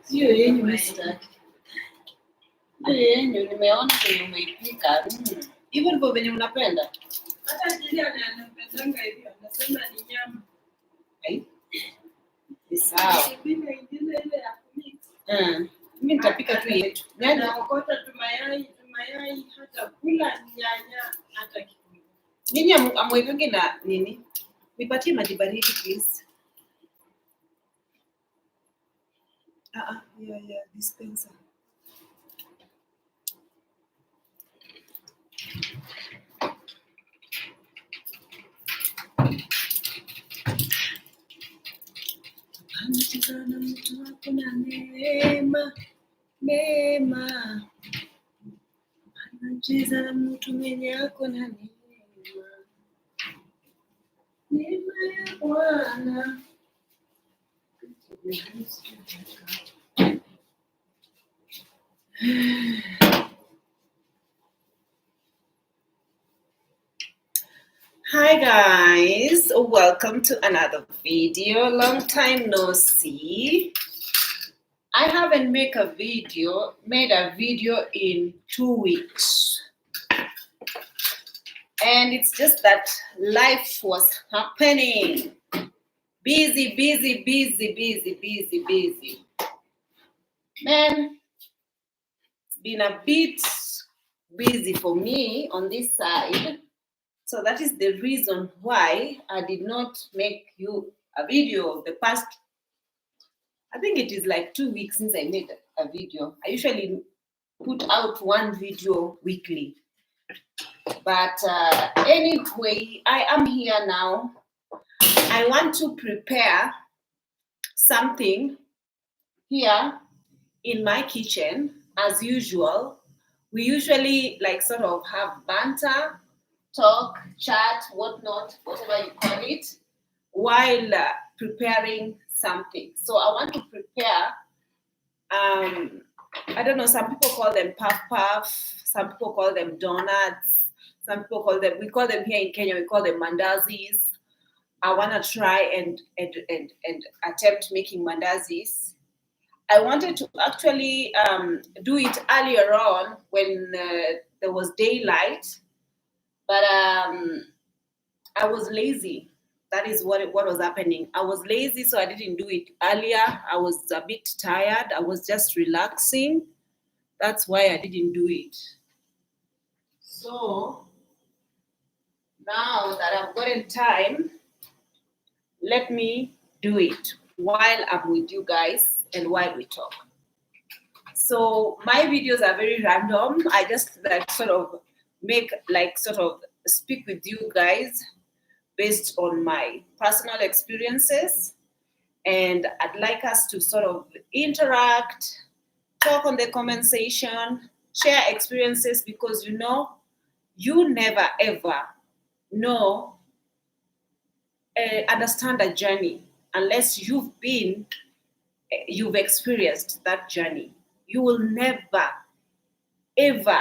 Hiyo yenyu mimi sitaki. Hiyo yenyu nimeona kwenye umeipika. Hivyo ndivyo venye unapenda. Hata jili anapendanga hivyo, anasema ni nyama. Ni sawa. Ile ingine ile ya kumix. Mimi nitapika tu yetu. Naokota tu mayai hata kula nyanya hata kidogo. Nyinyi amwekange na nini? Nipatie maji baridi please. Yeah, dispenser. Anachezana mtu wako na neema. Anacheza mtu mwenye ako na neema ya Bwana. Hi guys, welcome to another video. Long time no see. I haven't made a video in 2 weeks. And it's just that life was happening. Busy. Man, it's been a bit busy for me on this side. So that is the reason why I did not make you a video the past, I think it is like 2 weeks since I made a video. I usually put out one video weekly. But anyway, I am here now. I want to prepare something here in my kitchen. As usual, we usually like sort of have banter, talk, chat, whatnot, whatever you call it, while preparing something. So I want to prepare, I don't know, some people call them puff, some people call them donuts, some people call them, we call them here in Kenya, we call them mandazis. I want to try and attempt making mandazis. I wanted to actually do it earlier on when there was daylight, but I was lazy. That is what was happening. I was lazy, so I didn't do it earlier. I was a bit tired. I was just relaxing. That's why I didn't do it. So now that I've gotten time, let me do it while I'm with you guys and while we talk. So my videos are very random. I just like sort of speak with you guys based on my personal experiences, and I'd like us to sort of interact, talk on the comment section, share experiences, because you never ever understand a journey unless you've experienced that journey. You will never ever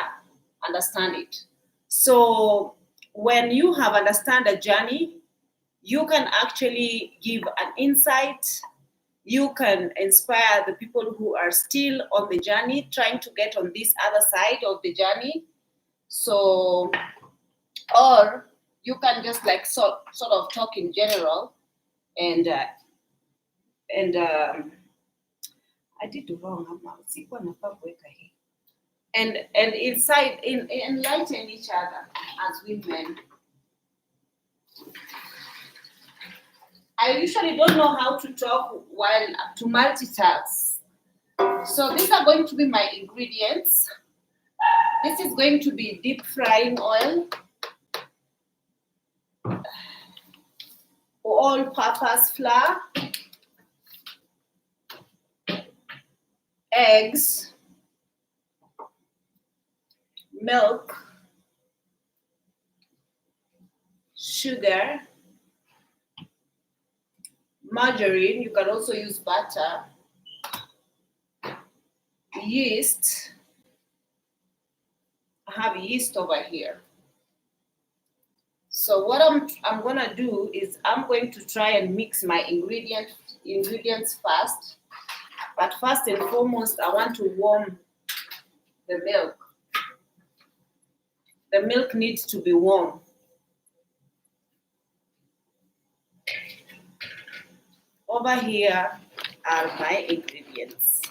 understand it. So when you have understand a journey, you can actually give an insight. You can inspire the people who are still on the journey, trying to get on this other side of the journey. So, or you can just like sort of talk in general, and I did wrong. And inside enlighten each other as women. I usually don't know how to talk while to multitask. So these are going to be my ingredients. This is going to be deep frying oil, all-purpose flour, eggs, milk, sugar, margarine. You can also use butter, yeast. I have yeast over here. So what I'm gonna do is I'm going to try and mix my ingredients first. But first and foremost, I want to warm the milk. The milk needs to be warm. Over here are my ingredients.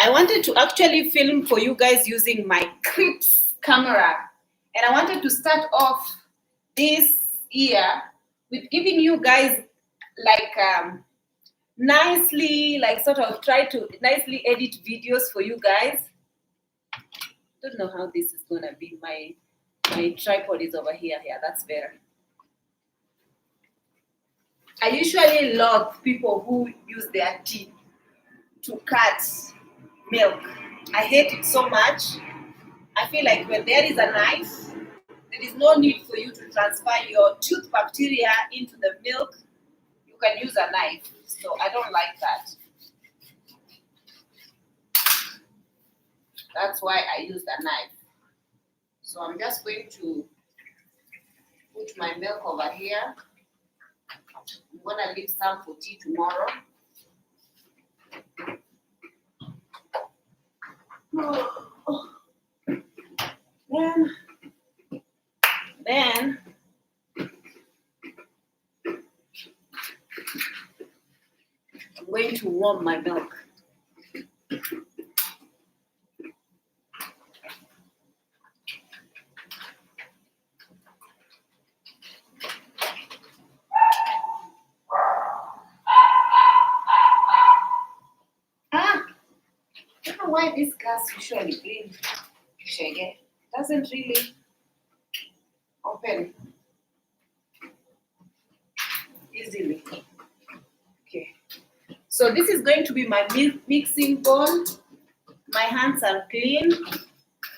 I wanted to actually film for you guys using my Crips camera. And I wanted to start off this year with giving you guys like nicely, like sort of try to nicely edit videos for you guys. Don't know how this is gonna be. My tripod is over here. Yeah, that's better. I usually love people who use their teeth to cut milk. I hate it so much. I feel like when there is a knife, there is no need for you to transfer your tooth bacteria into the milk. You can use a knife. So I don't like that. That's why I use a knife. So I'm just going to put my milk over here. I'm gonna leave some for tea tomorrow. Then I'm going to warm my milk. I don't know why this gas usually brings shege. Doesn't really open easily. Okay. So this is going to be my mixing bowl. My hands are clean.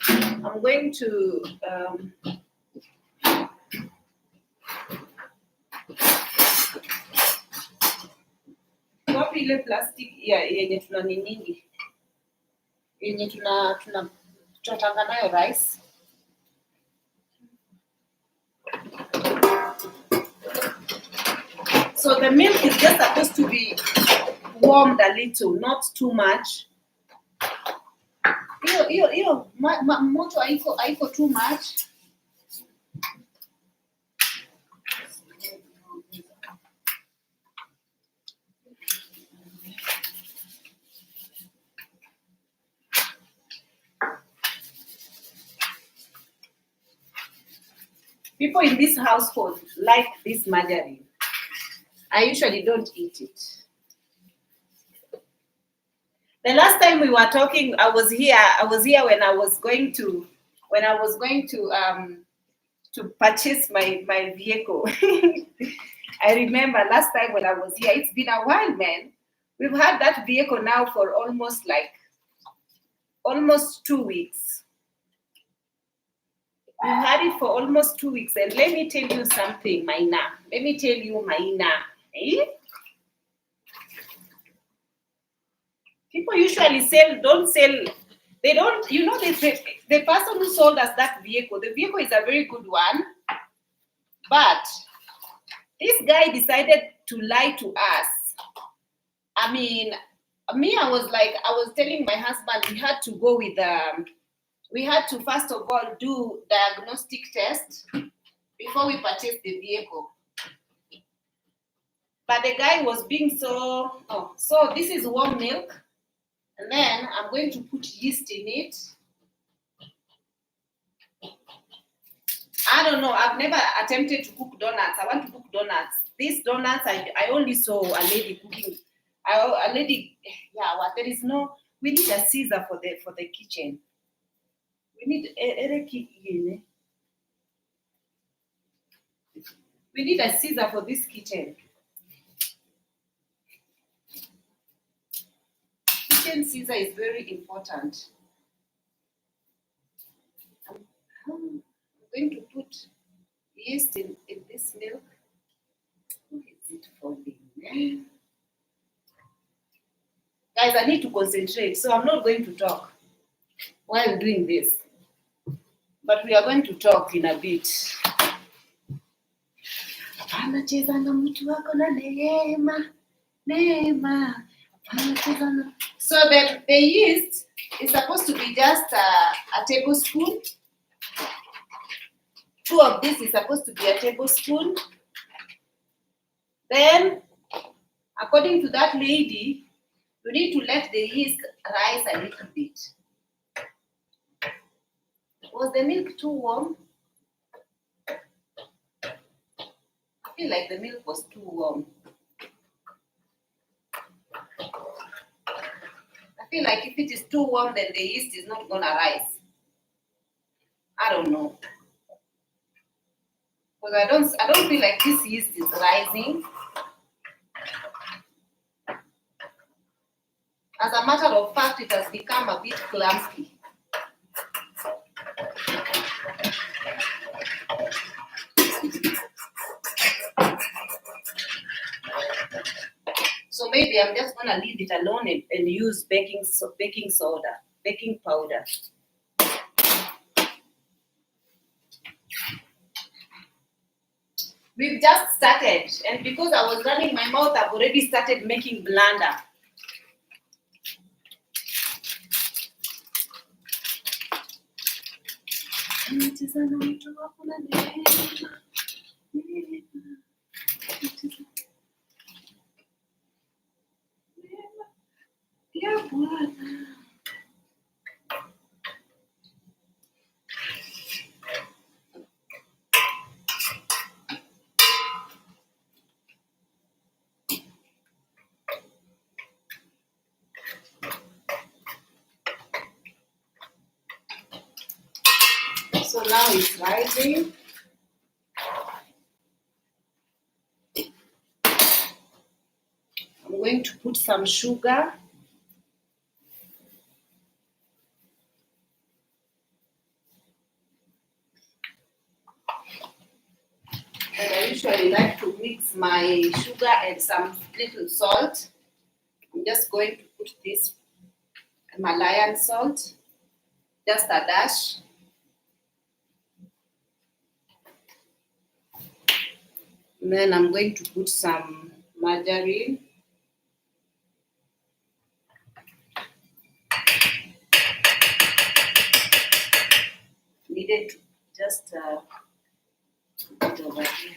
I'm going to wapi ile plastic yenye tuna niningi yenye tunatanga nayo rice. So the milk is just supposed to be warmed a little, not too much. Moto haiko too much. People in this household like this margarine. I usually don't eat it. The last time we were talking, I was here when I was going to purchase my vehicle. I remember last time when I was here, it's been a while, man. We've had that vehicle now for almost 2 weeks. We've had it for almost 2 weeks. And let me tell you something, Maina. People usually they don't, the person who sold us that vehicle, the vehicle is a very good one, but this guy decided to lie to us. I mean, I was telling my husband we had to go with, we had to first of all do diagnostic test before we purchased the vehicle. But the guy was being so this is warm milk. And then I'm going to put yeast in it. I don't know. I've never attempted to cook donuts. I want to cook donuts. These donuts, I only saw a lady cooking. There is no. We need a Caesar for the kitchen. We need a Caesar for this kitchen. Kitchen Caesar is very important. I'm going to put yeast in this milk. Who is it falling? Guys, I need to concentrate, so I'm not going to talk while doing this. but we are going to talk in a bit. Anacheza na mtu wako na neema, neema. Anacheza na. So the yeast is supposed to be just a tablespoon. 2 of this is supposed to be a tablespoon. Then, according to that lady, you need to let the yeast rise a little bit. Was the milk too warm? I feel like the milk was too warm. I feel like if it is too warm, then the yeast is not gonna rise. I don't know. Because I don't feel like this yeast is rising. As a matter of fact, it has become a bit clumpy. So maybe I'm just gonna leave it alone and use baking powder. We've just started, and because I was running my mouth, I've already started making blunder. So now it's rising. I'm going to put some sugar. And I usually like to mix my sugar and some little salt. I'm just going to put this Himalayan salt, just a dash. And then I'm going to put some margarine. Needed to just put it over here.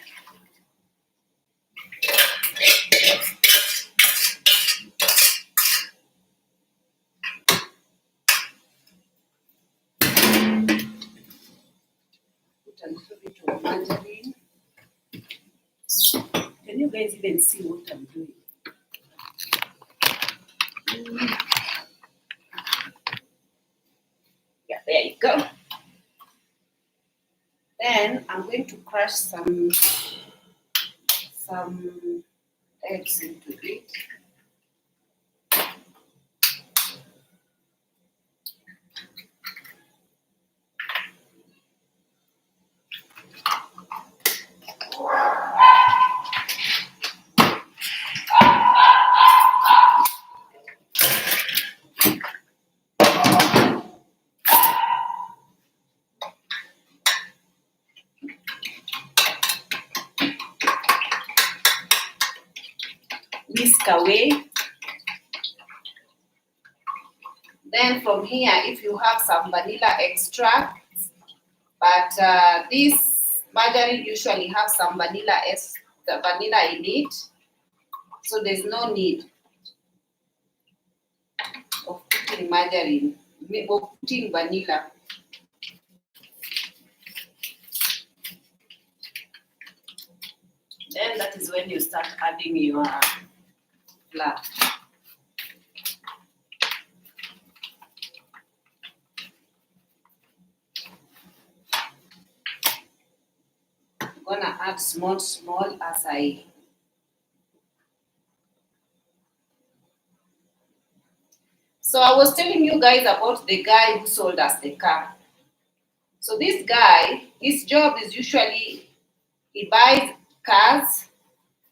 Put a little bit of margarine. Can you guys even see what I'm doing? Yeah, there you go. Then I'm going to crush some eggs into it. Whisk away. Then from here, if you have some vanilla extract, but this margarine usually have some vanilla in it, so there's no need of putting margarine, of putting vanilla. Then that is when you start adding your flour. I'm gonna add small as I. So I was telling you guys about the guy who sold us the car. So this guy, his job is usually he buys cars,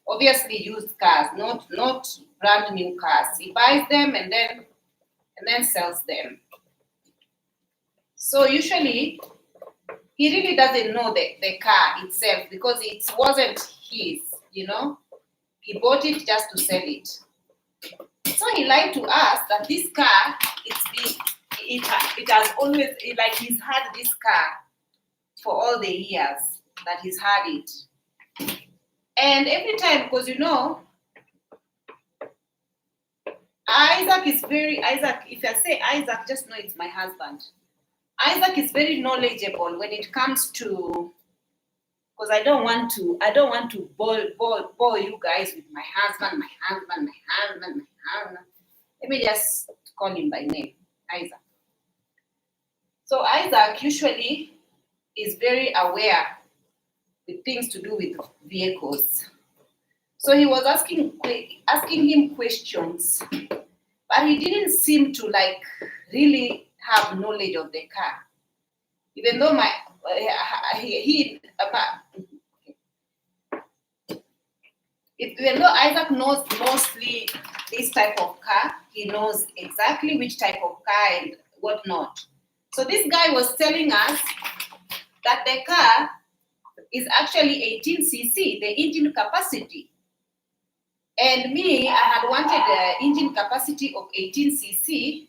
obviously used cars, not brand new cars. He buys them and then sells them. So usually he really doesn't know the car itself because it wasn't his, you know. He bought it just to sell it. So he lied to us that this car, it has always, like he's had this car for all the years that he's had it. And every time, because you know, Isaac, if I say Isaac, just know it's my husband. Isaac is very knowledgeable when it comes to, because I don't want to bore you guys with my husband. Let me just call him by name, Isaac. So Isaac usually is very aware with things to do with vehicles. So he was asking him questions, but he didn't seem to like really have knowledge of the car. Even though even though Isaac knows mostly this type of car, he knows exactly which type of car and whatnot. So this guy was telling us that the car is actually 18cc, the engine capacity. And me, I had wanted the engine capacity of 18cc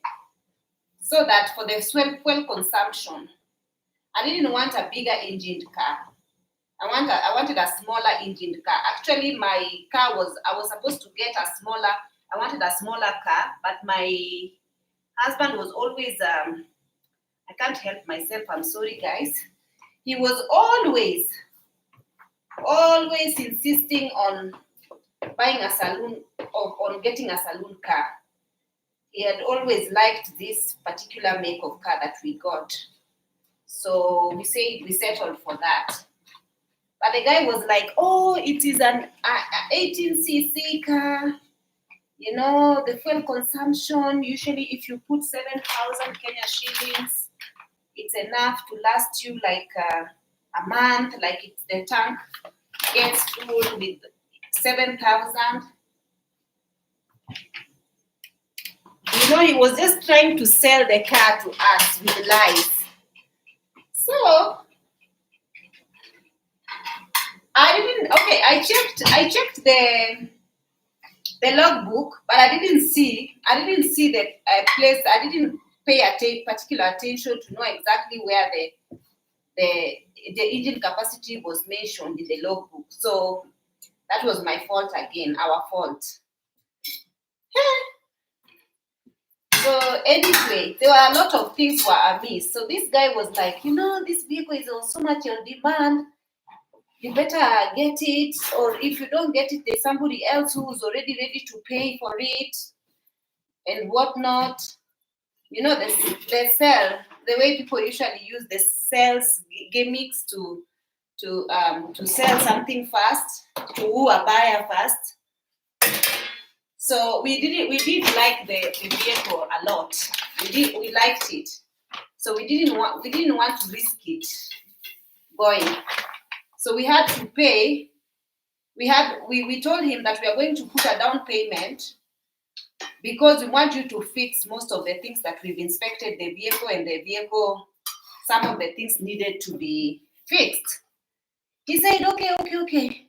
so that for the fuel consumption, I didn't want a bigger engined car. I wanted a smaller engined car. Actually, my car I was supposed to get I wanted a smaller car, but my husband was always, I can't help myself, I'm sorry guys. He was always insisting on buying a saloon, on getting a saloon car. He had always liked this particular make of car that we got. So we settled for that. But the guy was like, oh, it is an 18cc car. You know, the fuel consumption, usually if you put 7,000 Kenya shillings, it's enough to last you like a month, like the tank gets full with 7,000. You know, he was just trying to sell the car to us with lies. So I checked the logbook, but I didn't see the place. I didn't pay particular attention to know exactly where the engine capacity was mentioned in the logbook. So that was my fault again, our fault. So anyway, there were a lot of things were amiss. So this guy was like, you know, this vehicle is on so much on demand. You better get it, or if you don't get it, there's somebody else who's already ready to pay for it and whatnot. You know, the way people usually use the sales gimmicks to sell something fast, to woo a buyer fast. So we did like the vehicle a lot. We liked it. So we didn't want to risk it going. So we had to pay. We told him that we are going to put a down payment because we want you to fix most of the things that we've inspected the vehicle, and the vehicle, some of the things needed to be fixed. He said, okay.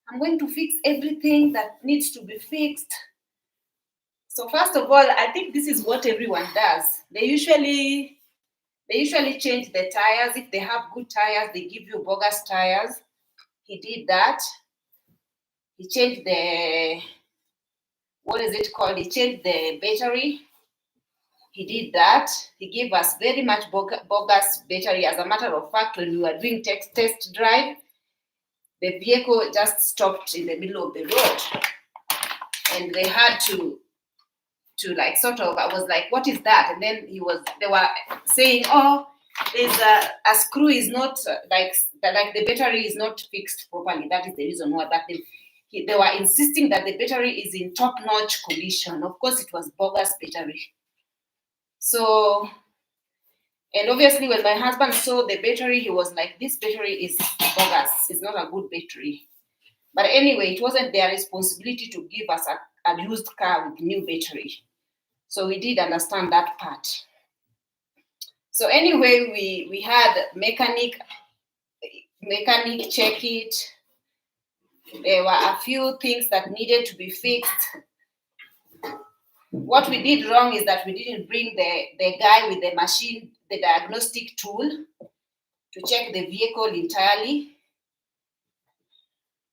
I'm going to fix everything that needs to be fixed. So first of all, I think this is what everyone does. They usually change the tires. If they have good tires, they give you bogus tires. He did that. He changed the, what is it called? He changed the battery. He did that. He gave us very much bogus battery. As a matter of fact, when we were doing test drive, the vehicle just stopped in the middle of the road. And they had to like sort of, I was like, what is that? And then they were saying, oh, there's a screw is not like the battery is not fixed properly. That is the reason why. But they were insisting that the battery is in top-notch condition. Of course, it was bogus battery. So, and obviously when my husband saw the battery, he was like, this battery is bogus. It's not a good battery. But anyway, it wasn't their responsibility to give us a used car with new battery. So we did understand that part. So anyway, we had mechanic check it. There were a few things that needed to be fixed. What we did wrong is that we didn't bring the guy with the machine, the diagnostic tool, to check the vehicle entirely,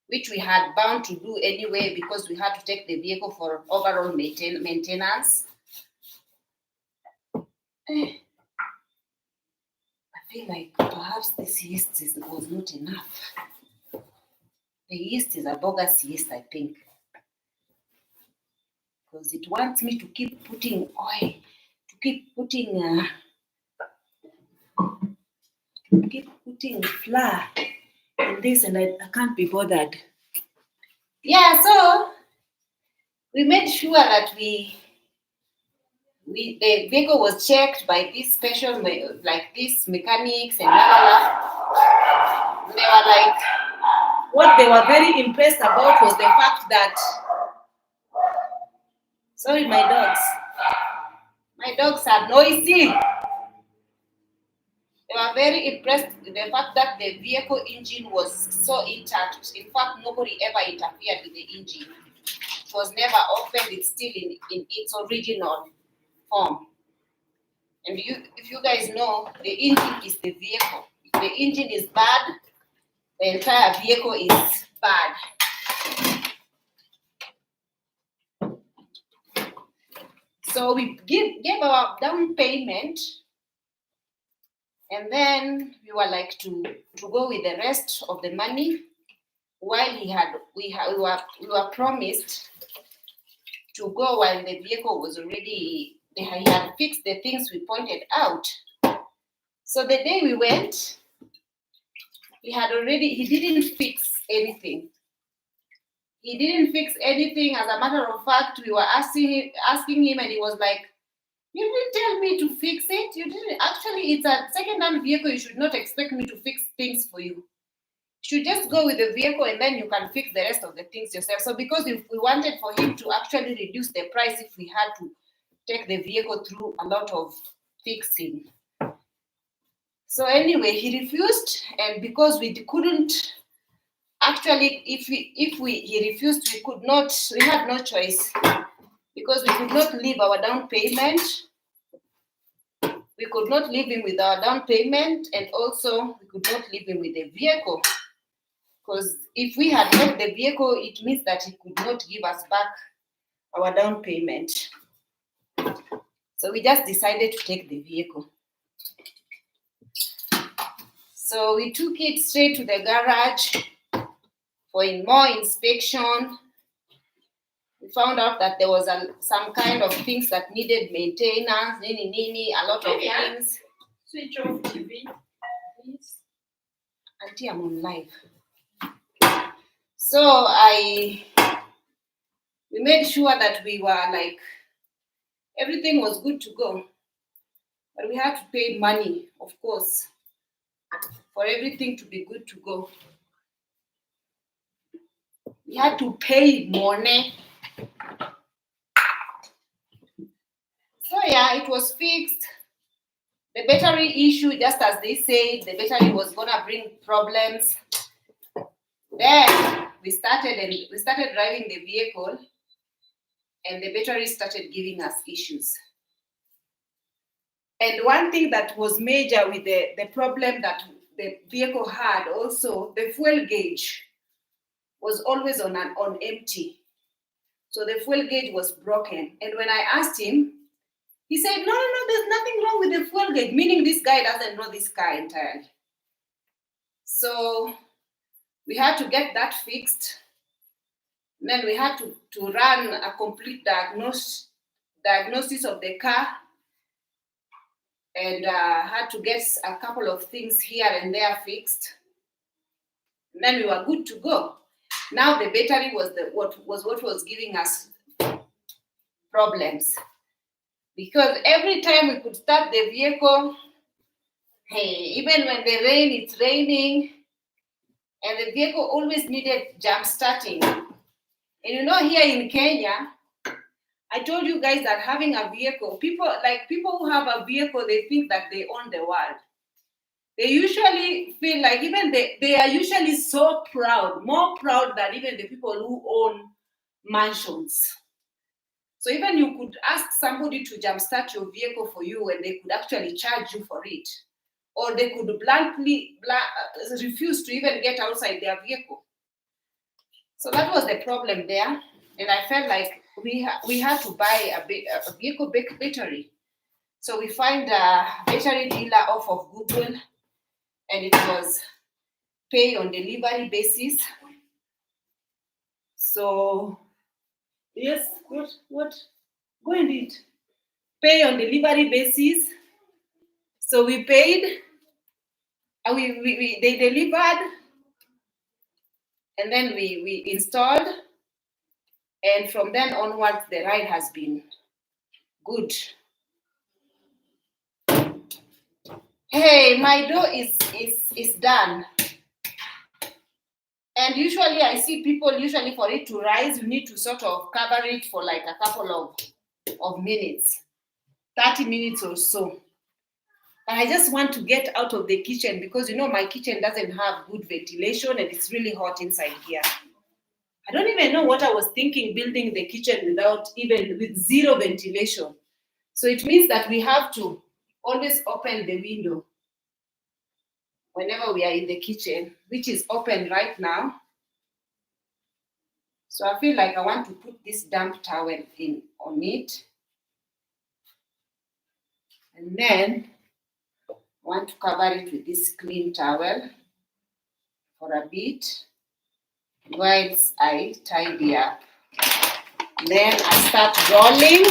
which we had bound to do anyway because we had to take the vehicle for overall maintenance. I feel like perhaps this yeast was not enough. The yeast is a bogus yeast, I think, because it wants me to keep putting oil, to keep putting flour in this, and I can't be bothered. Yeah, so we made sure that the vehicle was checked by these special, like these mechanics, and they were like, what they were very impressed about was the fact that, sorry, my dogs are noisy. They were very impressed with the fact that the vehicle engine was so intact. In fact, nobody ever interfered with the engine. It was never opened. It's still in its original form. And if you guys know, the engine is the vehicle. If the engine is bad, the entire vehicle is bad. So we gave our down payment, and then we were like to go with the rest of the money, while we were promised to go while the vehicle was already, he had fixed the things we pointed out. So the day we went, he didn't fix anything. He didn't fix anything. As a matter of fact, we were asking him, and he was like, you didn't tell me to fix it. You didn't. Actually, it's a second-hand vehicle. You should not expect me to fix things for you. You should just go with the vehicle, and then you can fix the rest of the things yourself. So because we wanted for him to actually reduce the price if we had to take the vehicle through a lot of fixing. So anyway, he refused, and because we couldn't, actually, he refused, we had no choice, because we could not leave our down payment. We could not leave him with our down payment, and also we could not leave him with the vehicle, because if we had left the vehicle, it means that he could not give us back our down payment. So we just decided to take the vehicle. So we took it straight to the garage for more inspection. We found out that there was some kind of things that needed maintenance, a lot of things. Switch off TV, please. Auntie, I'm on live. So we made sure that we were like, everything was good to go. But we had to pay money, of course, for everything to be good to go. We had to pay money. So yeah, it was fixed. The battery issue, just as they said, the battery was gonna bring problems. Then we started driving the vehicle, and the battery started giving us issues. And one thing that was major with the problem that the vehicle had, also the fuel gauge was always on empty. So the fuel gauge was broken. And when I asked him, he said, no, there's nothing wrong with the fuel gauge, meaning this guy doesn't know this car entirely. So we had to get that fixed. And then we had to run a complete diagnosis of the car, and had to get a couple of things here and there fixed. And then we were good to go. Now the battery was what was giving us problems, because every time we could start the vehicle, even when it's raining, and the vehicle always needed jump starting. And you know, here in Kenya, I told you guys that having a vehicle, people who have a vehicle, they think that they own the world. They usually feel like even they are usually so proud, more proud than even the people who own mansions. So even you could ask somebody to jumpstart your vehicle for you and they could actually charge you for it. Or they could bluntly refuse to even get outside their vehicle. So that was the problem there. And I felt like we had to buy a vehicle battery. So we find a battery dealer off of Google, and it was pay on delivery basis. So yes, what? Go and eat. Pay on delivery basis. So we paid. They delivered, and then we installed, and from then onwards the ride has been good. Hey, my dough is done. And usually I see people, for it to rise, you need to sort of cover it for like a couple of minutes, 30 minutes or so. But I just want to get out of the kitchen because my kitchen doesn't have good ventilation and it's really hot inside here. I don't even know what I was thinking building the kitchen with zero ventilation. So it means that we have to always open the window whenever we are in the kitchen, which is open right now. So I feel like I want to put this damp towel on it. And then I want to cover it with this clean towel for a bit whilst I tidy up. Then I start rolling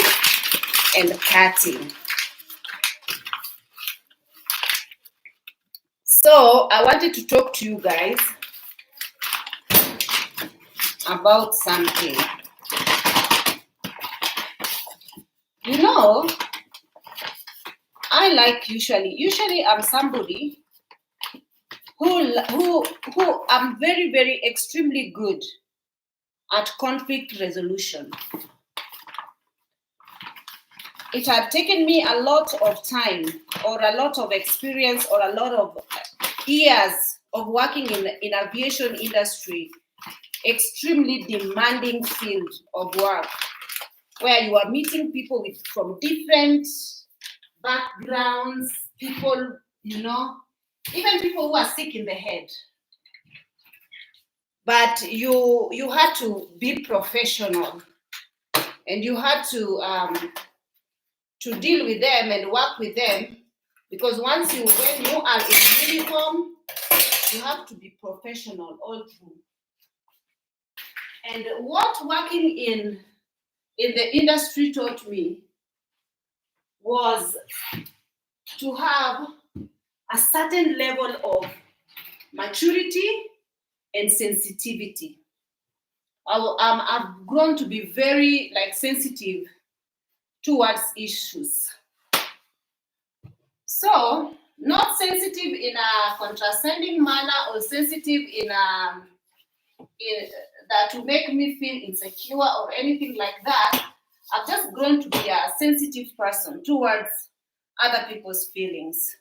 and cutting. So I wanted to talk to you guys about something. I like usually I'm somebody who I'm very, very extremely good at conflict resolution. It had taken me a lot of time or a lot of experience or a lot of years of working in aviation industry, extremely demanding field of work, where you are meeting people from different backgrounds, people, even people who are sick in the head. But you had to be professional, and you had to deal with them and work with them, because when you are in uniform, you have to be professional all through. And what working in the industry taught me was to have a certain level of maturity and sensitivity. I've grown to be very sensitive towards issues. So, not sensitive in a condescending manner or sensitive in that to make me feel insecure or anything like that. I've just grown to be a sensitive person towards other people's feelings.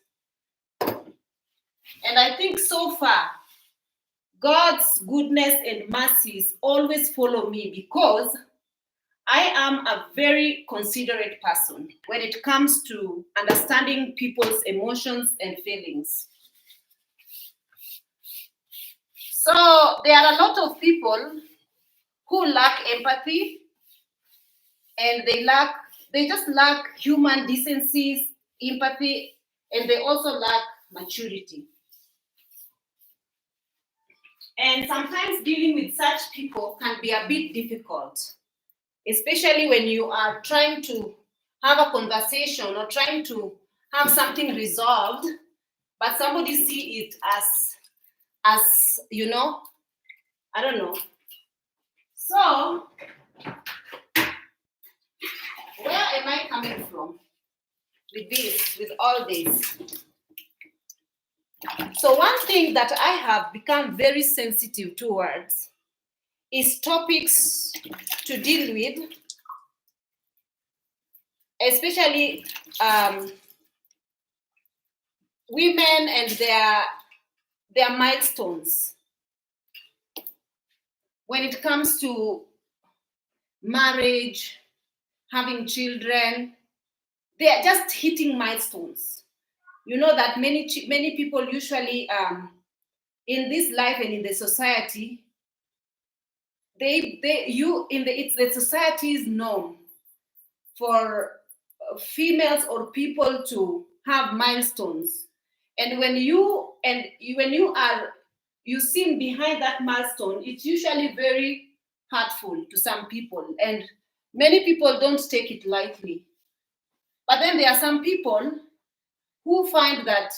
And I think so far, God's goodness and mercies always follow me, because I am a very considerate person when it comes to understanding people's emotions and feelings. So there are a lot of people who lack empathy, and they just lack human decency, empathy, and they also lack maturity. And sometimes dealing with such people can be a bit difficult, especially when you are trying to have a conversation or trying to have something resolved, but somebody see it as I don't know. So, where am I coming from with all this? So one thing that I have become very sensitive towards is topics to deal with especially women and their milestones when it comes to marriage, having children. They are just hitting milestones. You know that many people usually in this life and in the society, it's the society's norm for females or people to have milestones. And when you seen behind that milestone, it's usually very hurtful to some people, and many people don't take it lightly. But then there are some people who find that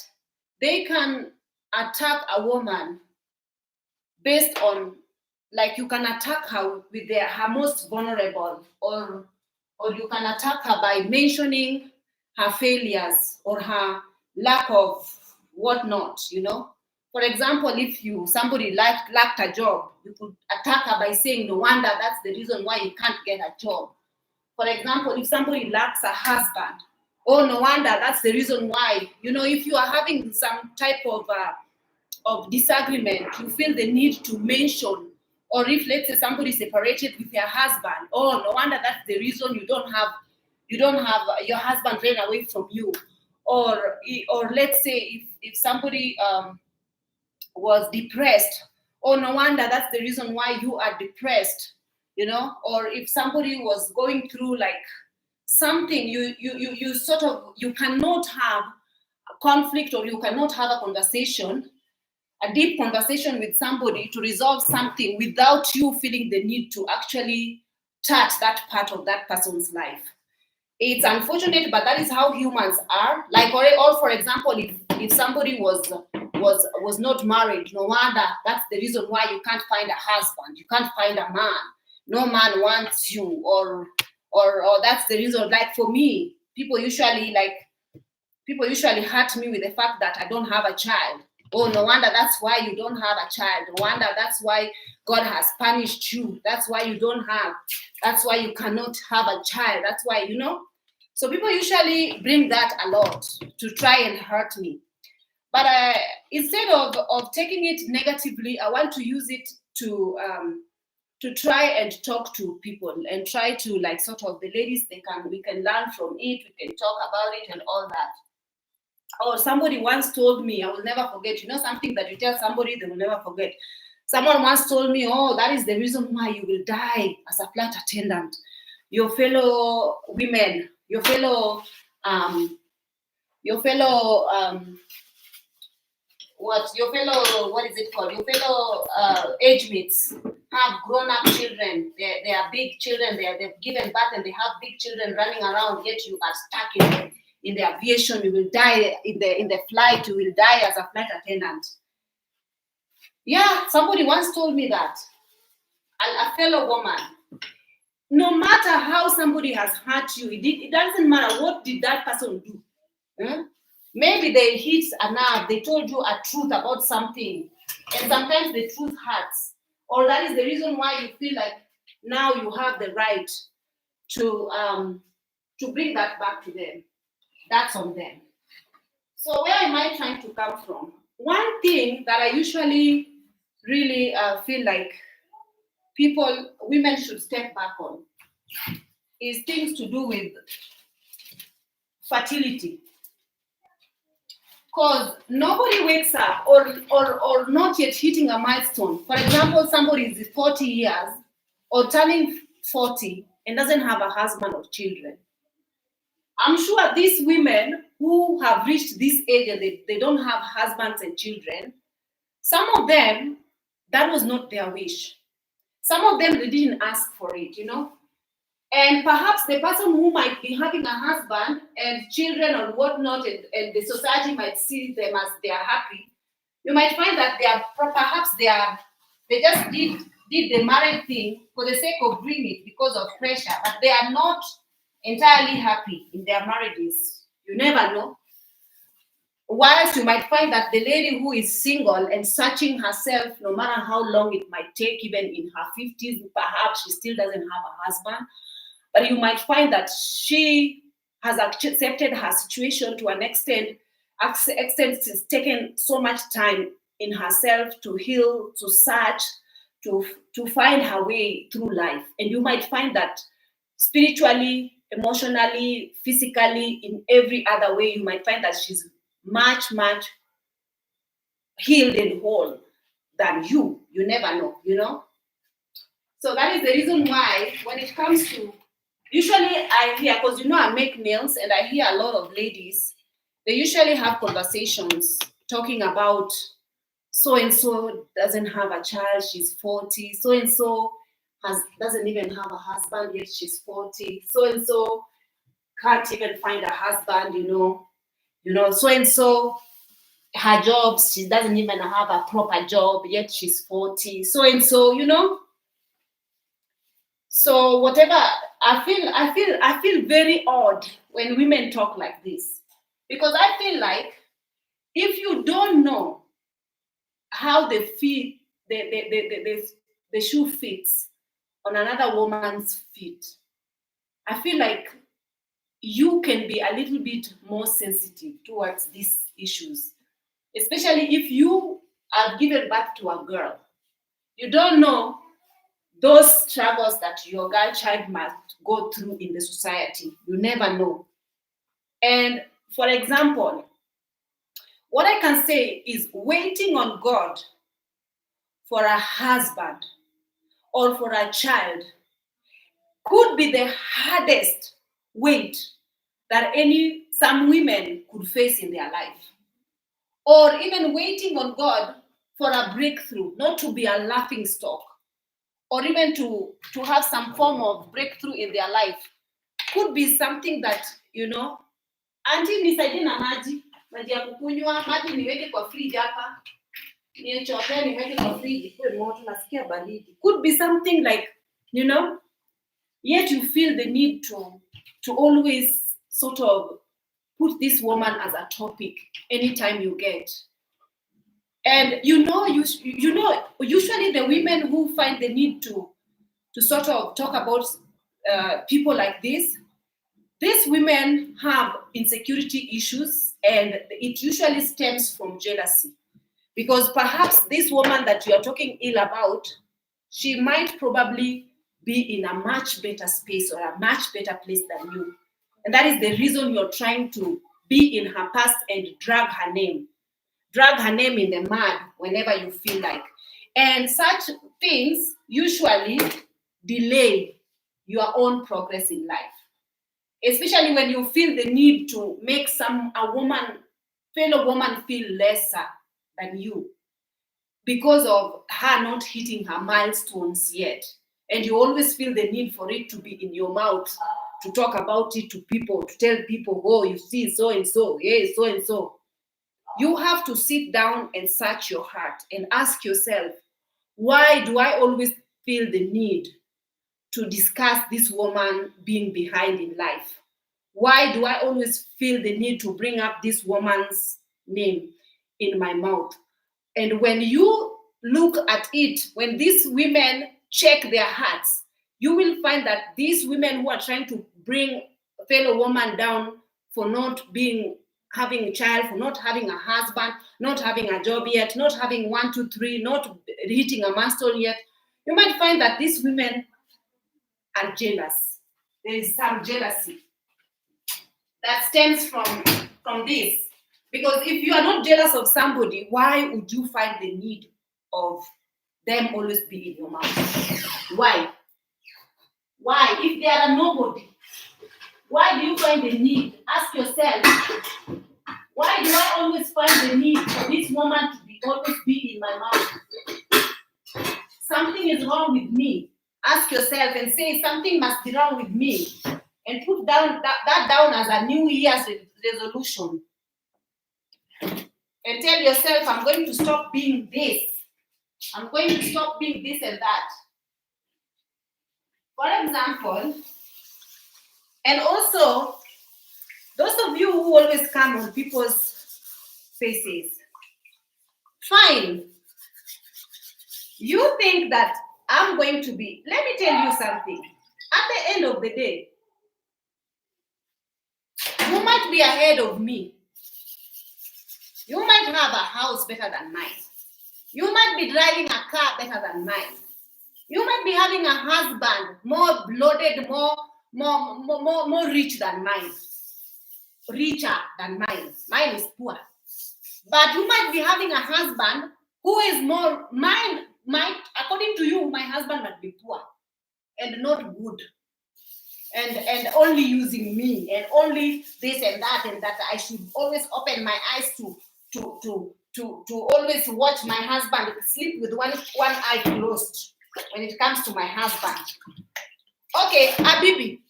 they can attack a woman based on, like, you can attack her with her most vulnerable, or you can attack her by mentioning her failures or her lack of whatnot, you know. For example, if somebody lacked a job, you could attack her by saying, no wonder that's the reason why you can't get a job. For example, if somebody lacks a husband, oh, no wonder that's the reason why. You know, if you are having some type of disagreement, you feel the need to mention, or if, let's say, somebody separated with their husband, oh, no wonder that's the reason you don't have your husband ran away from you. Or let's say if somebody was depressed, oh, no wonder that's the reason why you are depressed, you know. Or if somebody was going through like something, you sort of, you cannot have a conflict, or you cannot have a conversation, a deep conversation with somebody to resolve something without you feeling the need to actually touch that part of that person's life. It's unfortunate, but that is how humans are. Like, or for example, if somebody was not married, no wonder that's the reason why you can't find a husband, you can't find a man, no man wants you, or that's the reason. Like, for me, people usually hurt me with the fact that I don't have a child. Oh, no wonder that's why you don't have a child. No wonder that's why God has punished you. That's why you cannot have a child. That's why, you know. So people usually bring that a lot to try and hurt me. But instead of taking it negatively, I want to use it to try and talk to people, and try to, like, sort of, the ladies, we can learn from it, we can talk about it and all that. Or somebody once told me, I will never forget, you know, something that you tell somebody they will never forget. Someone once told me, oh, that is the reason why you will die as a flight attendant. Your fellow women, your fellow age mates have grown-up children. They are big children. They've given birth and they have big children running around. Yet you are stuck in the aviation. You will die in the flight. You will die as a flight attendant. Yeah, somebody once told me that. A fellow woman. No matter how somebody has hurt you, it doesn't matter what did that person do. Maybe they hit a nerve, they told you a truth about something, and sometimes the truth hurts. Or that is the reason why you feel like now you have the right to bring that back to them. That's on them. So where am I trying to come from? One thing that I usually really feel like women should step back on, is things to do with fertility. Because nobody wakes up or not yet hitting a milestone. For example, somebody is 40 years or turning 40 and doesn't have a husband or children. I'm sure these women who have reached this age and they don't have husbands and children, some of them, that was not their wish. Some of them, they didn't ask for it, you know. And perhaps the person who might be having a husband and children or whatnot, and the society might see them as they are happy, you might find that they just did the married thing for the sake of doing it because of pressure, but they are not entirely happy in their marriages. You never know. Whilst you might find that the lady who is single and searching herself, no matter how long it might take, even in her 50s, perhaps she still doesn't have a husband. But you might find that she has accepted her situation to an extent she's taken so much time in herself to heal, to search, to find her way through life. And you might find that spiritually, emotionally, physically, in every other way, you might find that she's much, much healed and whole than you. You never know, you know? So that is the reason why when it comes to, usually I hear, because you know I make nails and I hear a lot of ladies, they usually have conversations talking about so and so doesn't have a child, she's 40, so and so doesn't even have a husband yet, she's 40, so and so can't even find a husband, you know, so and so her job, she doesn't even have a proper job yet, she's 40, so and so, you know. So whatever, I feel very odd when women talk like this, because I feel like if you don't know how the shoe fits on another woman's feet, I feel like you can be a little bit more sensitive towards these issues, especially if you are given birth to a girl. You don't know those struggles that your girl child must go through in the society. You never know. And for example, what I can say is waiting on God for a husband or for a child could be the hardest weight that some women could face in their life. Or even waiting on God for a breakthrough, not to be a laughing stock, or even to have some form of breakthrough in their life, could be something that, you know, auntie nisaidie na maji ya kukunywa, maji niweke kwa fridge hapa, nichote niweke kwa fridge kwa moto, nasikia baridi. Could be something like, you know, yet you feel the need to always sort of put this woman as a topic anytime you get. And you know, usually the women who find the need to sort of talk about people like this, these women have insecurity issues, and it usually stems from jealousy. Because perhaps this woman that you are talking ill about, she might probably be in a much better space or a much better place than you. And that is the reason you're trying to be in her past and drag her name in the mud whenever you feel like. And such things usually delay your own progress in life, especially when you feel the need to make fellow woman feel lesser than you because of her not hitting her milestones yet. And you always feel the need for it to be in your mouth, to talk about it to people, to tell people, oh, you see, so and so, yes, so and so. You have to sit down and search your heart and ask yourself, why do I always feel the need to discuss this woman being behind in life? Why do I always feel the need to bring up this woman's name in my mouth? And when you look at it, when these women check their hearts, you will find that these women who are trying to bring a fellow woman down for not having a child, for not having a husband, not having a job yet, not having 1, 2, 3, not hitting a milestone yet, you might find that these women are jealous. There is some jealousy that stems from this. Because if you are not jealous of somebody, why would you find the need of them always be in your mouth? Why? Why? If they are nobody, why do you find the need? Ask yourself, why do I always find the need for this woman to always be in my mouth? Something is wrong with me. Ask yourself and say, something must be wrong with me. And put that down as a New Year's resolution. And tell yourself, I'm going to stop being this. I'm going to stop being this and that. For example, and also, those of you who always come on people's faces, fine. You think that I'm going to be, let me tell you something. At the end of the day, You might be ahead of me. You might have a house better than mine. You might be driving a car better than mine. You might be having a husband more bloated, more rich than mine. Richer than mine. Mine is poor. But you might be having a husband who is more, according to you, my husband might be poor and not good. And only using me and only this and that, and that I should always open my eyes to always watch my husband sleep with one eye closed when it comes to my husband. Okay, Abibi,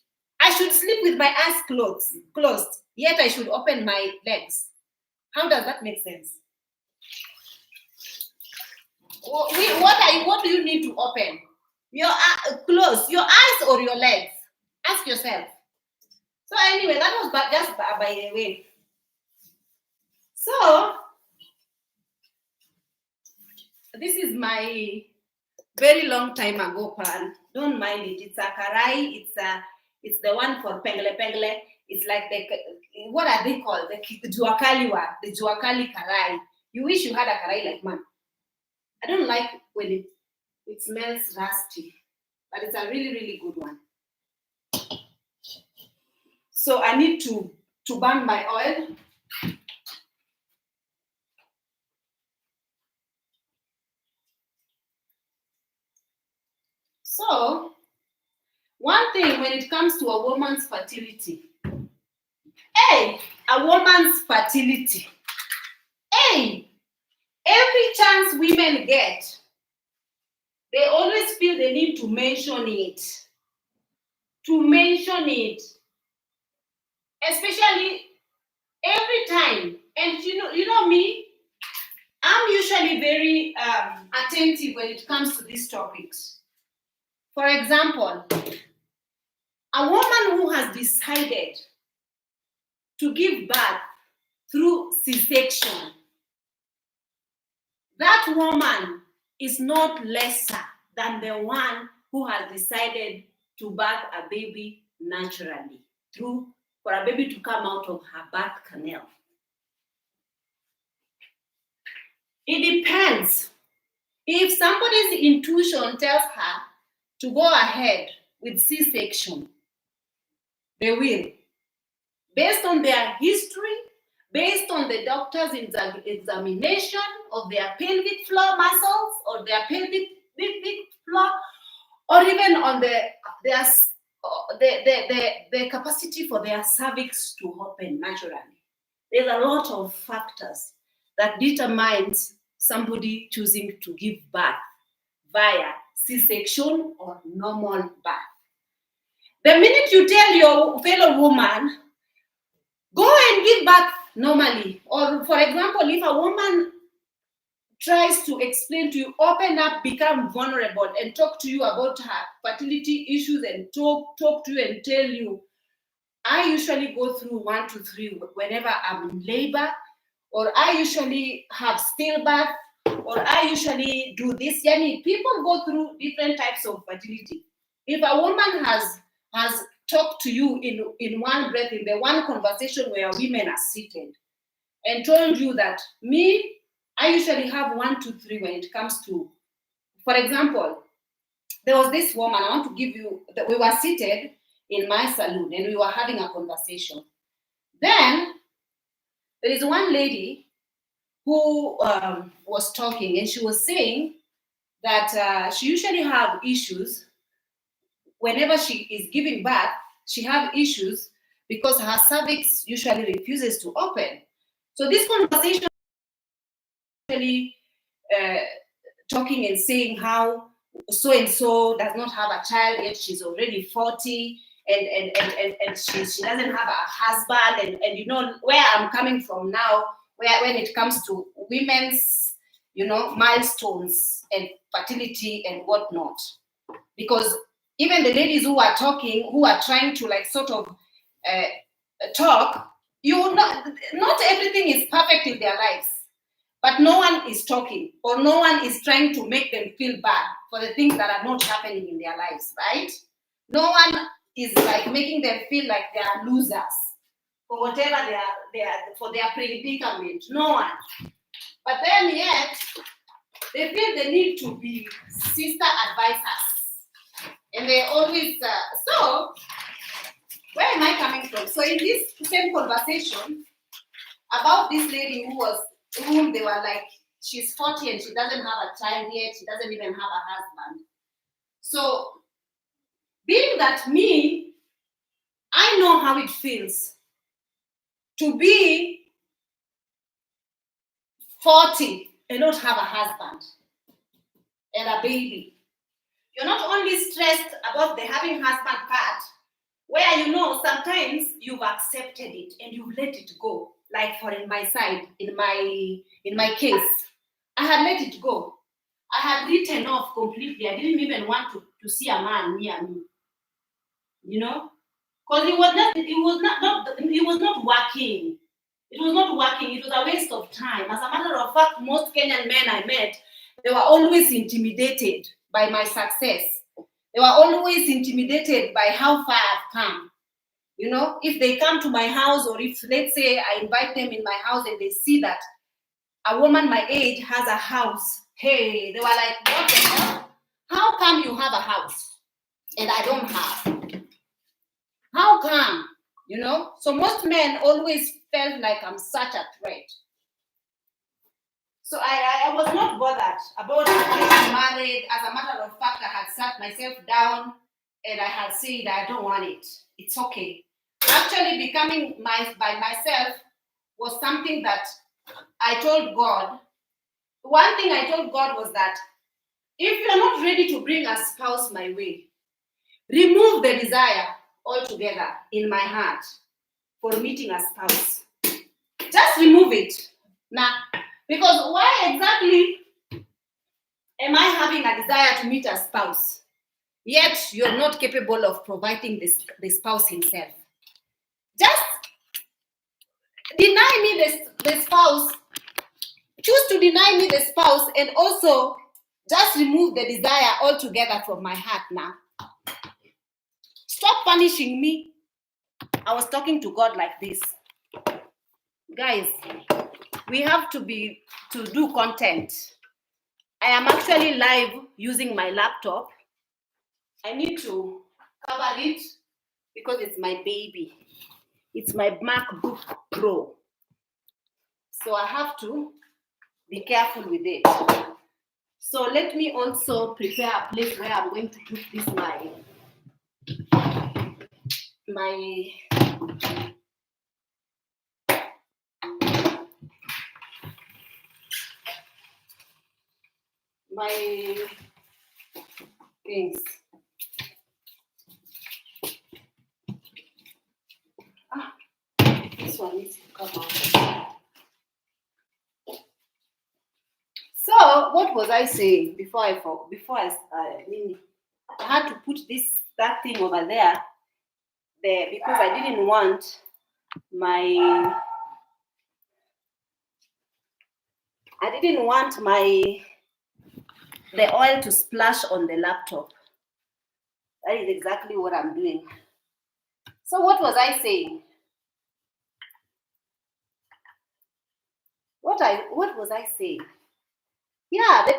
I should sleep with my eyes closed, yet I should open my legs. How does that make sense? What do you need to open? Close your eyes or your legs? Ask yourself. So anyway, that was just by the way. So this is my very long time ago pan. Don't mind it. It's a karai. It's the one for pengle. It's like what are they called? The juakali karai. You wish you had a karai like mine. I don't like when it smells rusty, but it's a really, really good one. So I need to burn my oil. So one thing when it comes to a woman's fertility, a woman's fertility, every chance women get, they always feel they need to mention it. Especially every time. And you know me, I'm usually very attentive when it comes to these topics. For example, a woman who has decided to give birth through C-section, that woman is not lesser than the one who has decided to birth a baby naturally, for a baby to come out of her birth canal. It depends. If somebody's intuition tells her to go ahead with C-section, they will. Based on their history, based on the doctor's examination of their pelvic floor muscles or their pelvic floor, or even on the capacity for their cervix to open naturally. There's a lot of factors that determines somebody choosing to give birth via C-section or normal birth. The minute you tell your fellow woman, go and give birth normally, or for example, if a woman tries to explain to you, open up, become vulnerable, and talk to you about her fertility issues, and talk to you and tell you, I usually go through 1 to 3 whenever I'm in labor, or I usually have stillbirth, or I usually do this. Yani, people go through different types of fertility. If a woman has talked to you in one breath, in the one conversation where women are seated, and told you that me, I usually have 1 to 3 when it comes to, for example, there was this woman, I want to give you, that we were seated in my salon and we were having a conversation. Then there is one lady who was talking, and she was saying that she usually have issues whenever she is giving birth. She have issues because her cervix usually refuses to open. So this conversation really talking and saying how so and so does not have a child yet she's already 40, and she doesn't have a husband, and you know where I'm coming from now, when it comes to women's milestones and fertility and whatnot, because even the ladies who are talking, who are trying to like sort of talk, not everything is perfect in their lives, but no one is talking, or no one is trying to make them feel bad for the things that are not happening in their lives, right? No one is like making them feel like they are losers for whatever they are for their predicament. No one. But then yet, they feel the need to be sister advisors. And they always, so, where am I coming from? So in this same conversation about this lady whom they were like, she's 40 and she doesn't have a child yet, she doesn't even have a husband. So, being that me, I know how it feels to be 40 and not have a husband and a baby. You're not only stressed about the having husband part, where you know sometimes you've accepted it and you've let it go. Like for in my side, in my case, I had let it go. I had written off completely. I didn't even want to see a man near me. You know? Because it was not working. It was not working. It was a waste of time. As a matter of fact, most Kenyan men I met, they were always intimidated by my success. They were always intimidated by how far I've come. You know, if they come to my house, or if, let's say, I invite them in my house and they see that a woman my age has a house, hey, they were like, what the hell? How come you have a house and I don't have? How come? You know? So most men always felt like I'm such a threat. So I was not bothered about getting married. As a matter of fact, I had sat myself down and I had said, I don't want it. It's okay. Actually, becoming by myself was something that I told God. One thing I told God was that if you're not ready to bring a spouse my way, remove the desire altogether in my heart for meeting a spouse. Just remove it. Now, because why exactly am I having a desire to meet a spouse, yet you're not capable of providing the spouse himself? Just deny me the spouse, choose to deny me the spouse, and also just remove the desire altogether from my heart now. Stop punishing me. I was talking to God like this. Guys, we have to do content. I am actually live using my laptop. I need to cover it because it's my baby. It's my MacBook Pro. So I have to be careful with it. So let me also prepare a place where I'm going to put this my things. This one needs to come out. So what was I saying before I had to put that thing over there because I didn't want the oil to splash on the laptop. That is exactly what I'm doing. So what was I saying? What was I saying? Yeah, the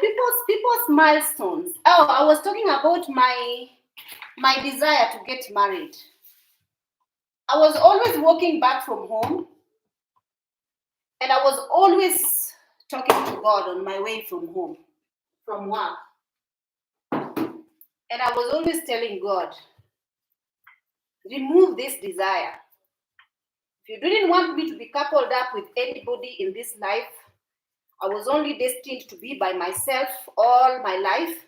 people's milestones. Oh, I was talking about my desire to get married. I was always walking back from home, and I was always talking to God on my way from home, from work. And I was always telling God, remove this desire. If you didn't want me to be coupled up with anybody in this life, I was only destined to be by myself all my life.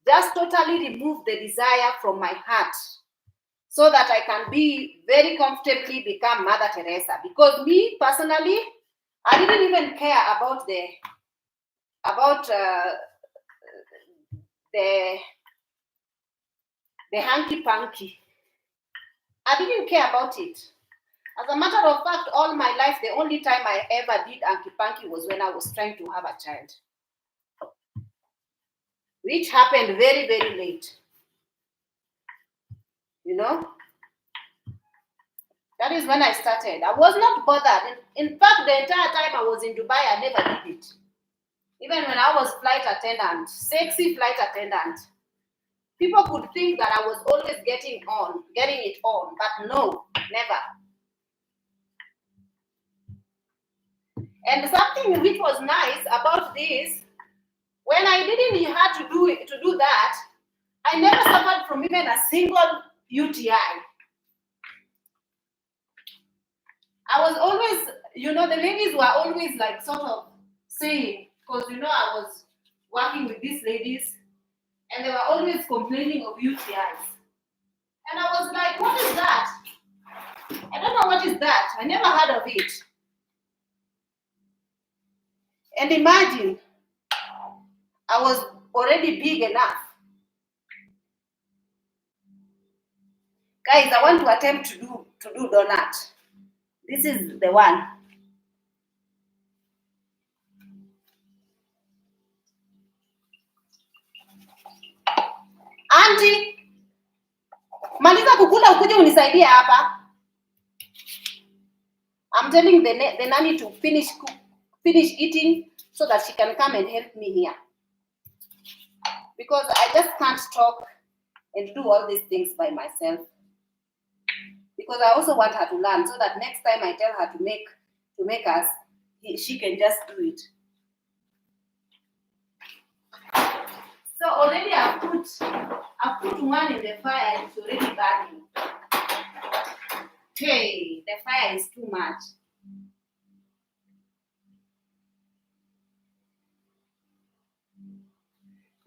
Just totally remove the desire from my heart so that I can be very comfortably become Mother Teresa. Because me personally, I didn't even care about the hanky-panky. I didn't care about it. As a matter of fact, all my life, the only time I ever did hanky-panky was when I was trying to have a child, which happened very, very late. You know? That is when I started. I was not bothered. In fact, the entire time I was in Dubai, I never did it. Even when I was flight attendant, sexy flight attendant, people could think that I was always getting it on, but no, never. And something which was nice about this, when I didn't have to do that, I never suffered from even a single UTI. I was always, the ladies were always like sort of saying, because I was working with these ladies, and they were always complaining of UTIs. And I was like, what is that? I don't know what is that. I never heard of it. And imagine, I was already big enough. Guys, I want to attempt to do donut. This is the one. Auntie, maliza kukula ukuje unisaidie hapa. I'm telling the nanny to finish eating so that she can come and help me here. Because I just can't talk and do all these things by myself. Because I also want her to learn so that next time I tell her to make us, she can just do it. So already I've put one in the fire. It's already burning. Hey, the fire is too much.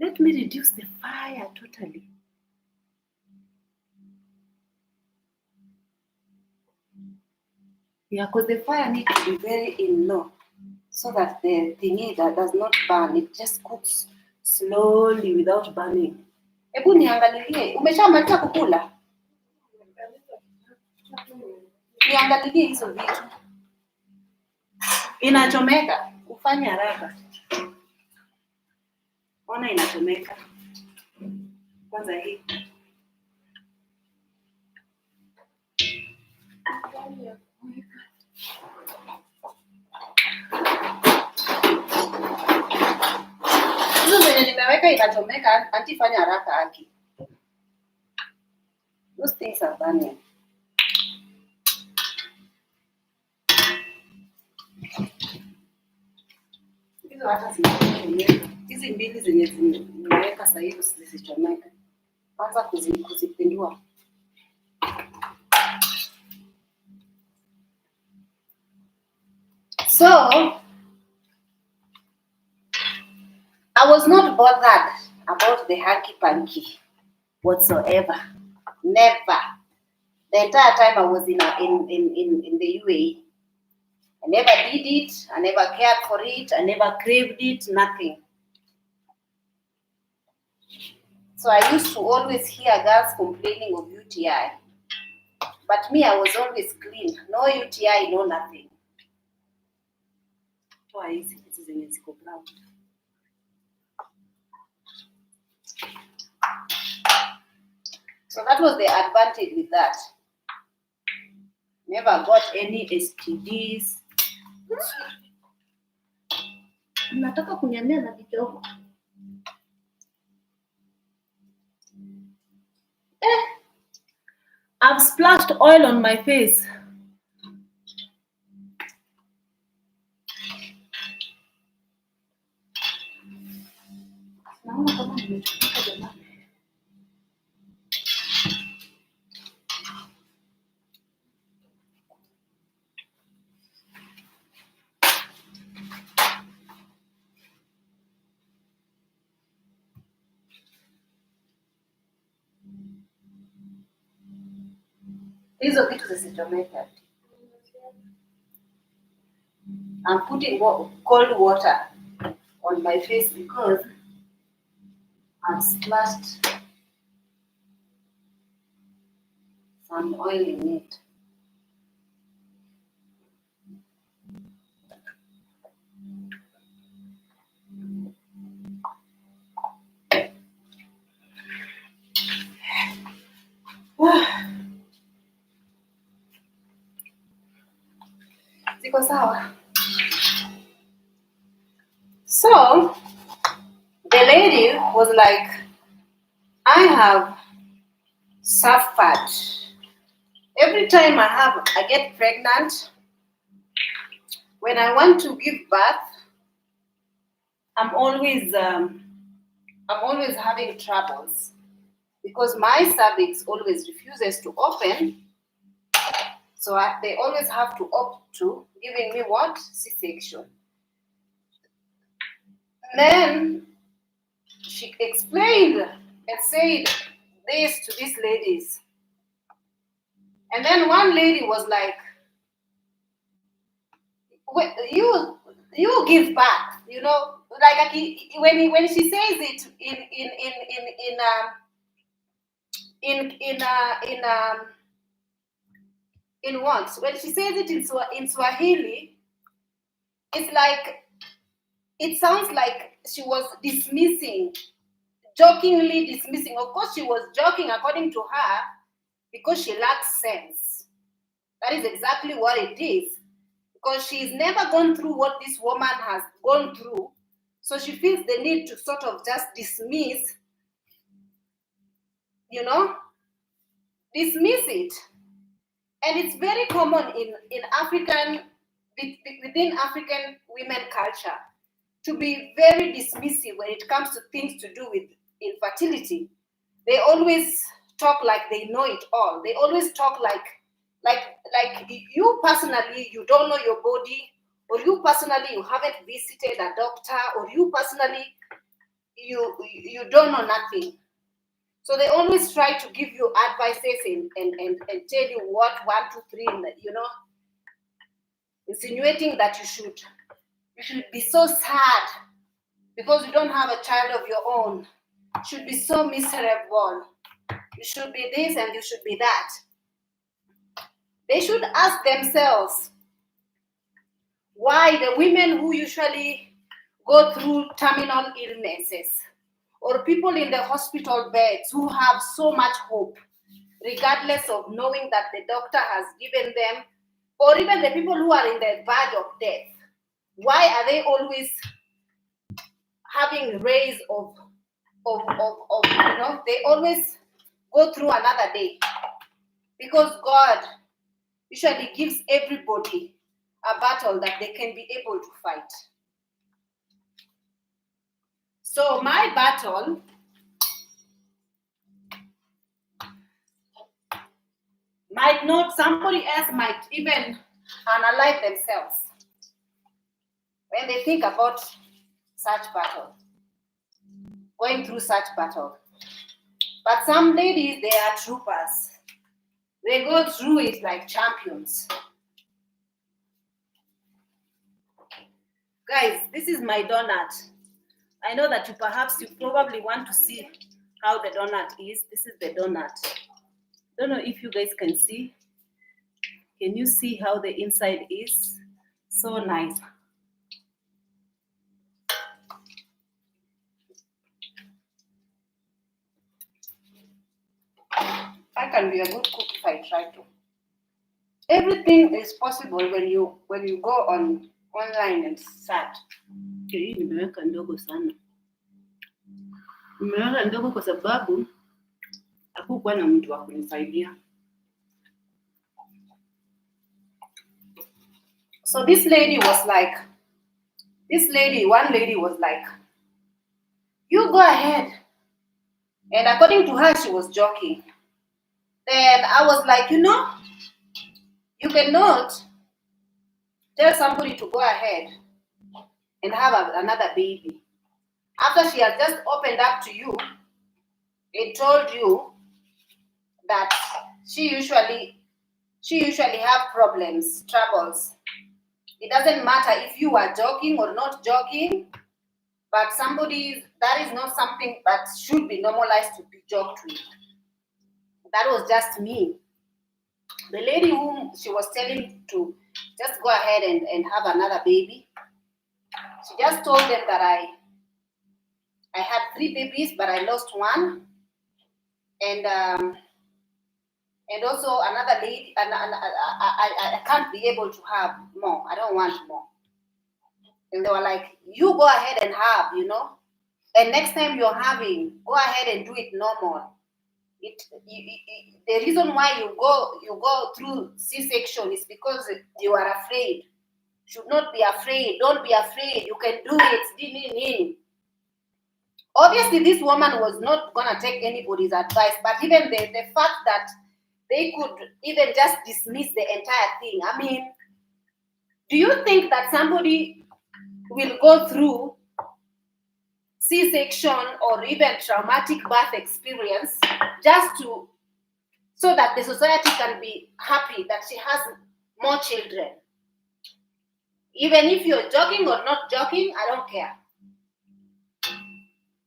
Let me reduce the fire totally. Yeah, because the fire needs to be very low so that the thingy that does not burn, it just cooks slowly without burning. Hebu niangalilie, umeshamaliza kukula? Niangalilie hizo vitu. Inachomeka, ufanye haraka. Ona inachomeka. Kwanza hii. Hizo zenye nimeweka inachomeka, anti fanya haraka aki. Those things are burning. Hizo hata zimechomeka. Hizi mbili zenye nimeweka sasa hivi zisichomeka. Kwanza kuzipindua. So, I was not bothered about the hanky-panky whatsoever. Never. The entire time I was in the UAE. I never did it. I never cared for it. I never craved it. Nothing. So I used to always hear girls complaining of UTI. But me, I was always clean. No UTI, no nothing. So that was the advantage with that. Never got any STDs. Nataka kunyamia na kidogo. I've splashed oil on my face. Naona kama nimechukua jamani. Hizo vitu zisichomeka. I'm putting cold water on my face because I've splashed some oil in it. iko sawa. So the lady was like, I have suffered. Every time I get pregnant, when I want to give birth, I'm always having troubles because my cervix always refuses to open. So they always have to opt to giving me what? C-section. Then she explained and said this to these ladies. And then one lady was like, you give back, you know, like when she says it in what? When she says it in Swahili, it's like, it sounds like she was dismissing, jokingly dismissing. Of course, she was joking according to her because she lacks sense. That is exactly what it is. Because she's never gone through what this woman has gone through. So she feels the need to sort of just dismiss, dismiss it. And it's very common within African women culture to be very dismissive when it comes to things to do with infertility. They always talk like they know it all. They always talk like you personally, you don't know your body, or you personally, you haven't visited a doctor, or you personally, you don't know nothing. So they always try to give you advices and tell you what 1, 2, 3, insinuating that you should be so sad because you don't have a child of your own. You should be so miserable. You should be this and you should be that. They should ask themselves why the women who usually go through terminal illnesses, or people in the hospital beds who have so much hope, regardless of knowing that the doctor has given them, or even the people who are in the verge of death, why are they always having rays of they always go through another day? Because God usually gives everybody a battle that they can be able to fight. So my battle might not, somebody else might even analyze themselves when they think about such battle, going through such battle. But some ladies, they are troopers. They go through it like champions. Guys, this is my donut. I know that you probably want to see how the donut is. This is the donut. Don't know if you guys can see. Can you see how the inside is? So nice. I can be a good cook if I try to. Everything is possible when you go online and search. Hii nimeweka ndogo sana. Nimeweka ndogo kwa sababu hakukuwa na mtu wa kunisaidia. So one lady was like, you go ahead. And according to her, she was joking. Then I was like, you cannot tell somebody to go ahead and have another baby after she has just opened up to you and told you that she usually have problems, troubles. It doesn't matter if you are joking or not joking, but that is not something that should be normalized to be joked with. That was just me. The lady whom she was telling to just go ahead and have another baby, she just told them that I had 3 babies, but I lost one. And And also another lady, and I can't be able to have more. I don't want more. And they were like, you go ahead and have, And next time you're having, go ahead and do it normal. The reason why you go through C-section is because you are afraid. Should not be afraid. Don't be afraid. You can do it. Obviously, this woman was not gonna take anybody's advice, but even the fact that they could even just dismiss the entire thing. I mean, do you think that somebody will go through C-section or even traumatic birth experience just so that the society can be happy that she has more children? Even if you're joking or not joking, I don't care.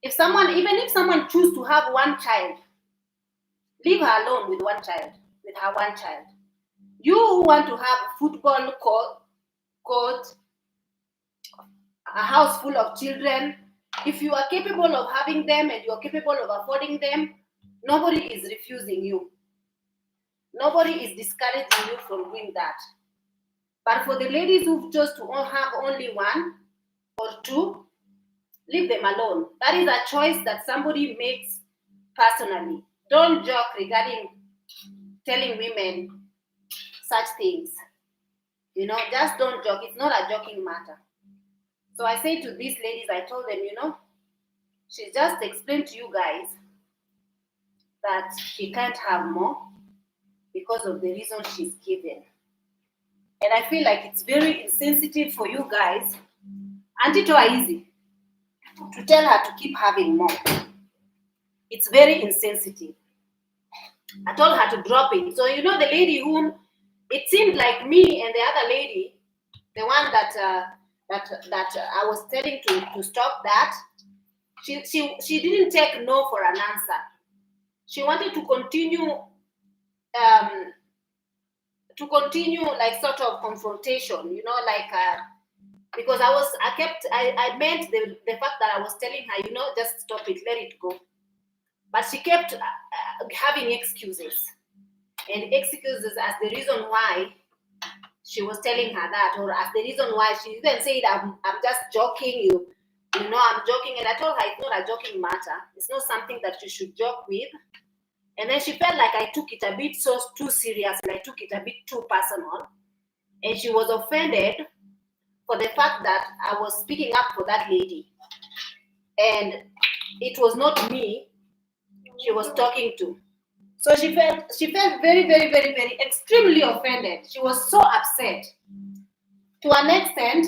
Even if someone chooses to have one child, leave her alone with her one child. You who want to have a football court, a house full of children, if you are capable of having them and you are capable of affording them, nobody is refusing you. Nobody is discouraging you from doing that. But for the ladies who chose to have only one or two, leave them alone. That is a choice that somebody makes personally. Don't joke regarding telling women such things. Just don't joke. It's not a joking matter. So I say to these ladies, I told them, she just explained to you guys that she can't have more because of the reason she's given. And I feel like it's very insensitive for you guys, and it was easy, to tell her to keep having more. It's very insensitive. I told her to drop it. So the lady whom it seemed like me and the other lady, the one that I was telling to stop that, she didn't take no for an answer. She wanted to continue like sort of confrontation, because I meant the fact that I was telling her, just stop it, let it go. But she kept having excuses as the reason why she was telling her that, or as the reason why she even said, I'm just joking, I'm joking. And I told her it's not a joking matter. It's not something that you should joke with. And then she felt like I took it a bit too serious, and I took it a bit too personal. And she was offended for the fact that I was speaking up for that lady. And it was not me she was talking to. So she felt very, very, very, very extremely offended. She was so upset. To an extent,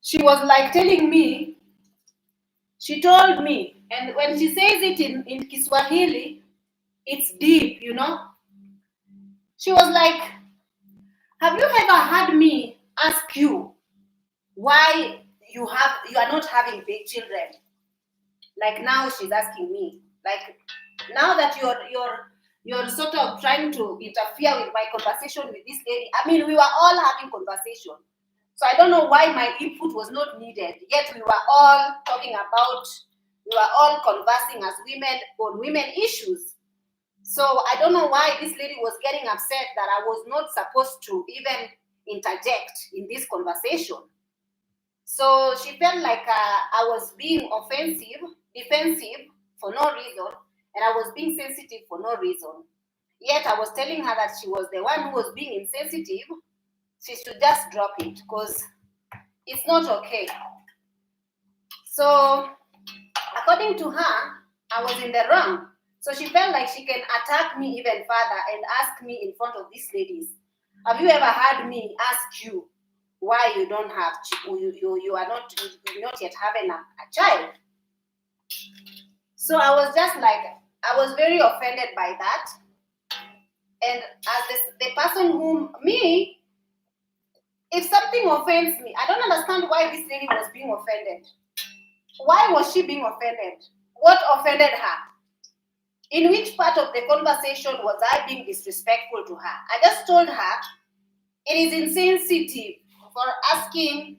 she was like telling me, she told me, and when she says it in Kiswahili, it's deep, She was like, have you ever had me ask you why you are not having big children? Like now she's asking me, like now that you're sort of trying to interfere with my conversation with this lady. I mean, we were all having conversation. So I don't know why my input was not needed. Yet we were all conversing as women on women issues. So I don't know why this lady was getting upset that I was not supposed to even interject in this conversation. So she felt like I was being defensive for no reason, and I was being sensitive for no reason. Yet I was telling her that she was the one who was being insensitive. She should just drop it because it's not okay. So according to her, I was in the wrong. So she felt like she can attack me even further and ask me in front of these ladies, have you ever heard me ask you why you don't have, you are not yet having a child? So I was just like, I was very offended by that. And as the person if something offends me, I don't understand why this lady was being offended. Why was she being offended? What offended her? In which part of the conversation was I being disrespectful to her? I just told her it is insensitive for asking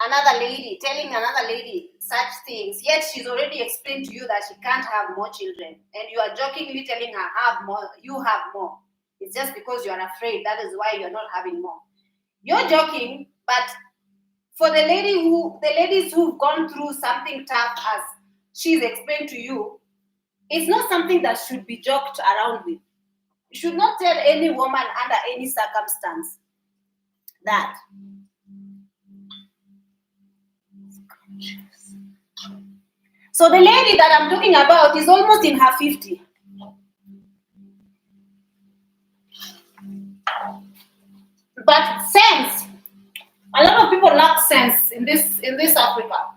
another lady, telling another lady such things, yet she's already explained to you that she can't have more children, and you are jokingly telling her, have more, you have more. It's just because you are afraid, that is why you're not having more. You're joking, but for the ladies who've gone through something tough, as she's explained to you, it's not something that should be joked around with. You should not tell any woman under any circumstance that. So the lady that I'm talking about is almost in her 50. But sense, a lot of people lack sense in this Africa.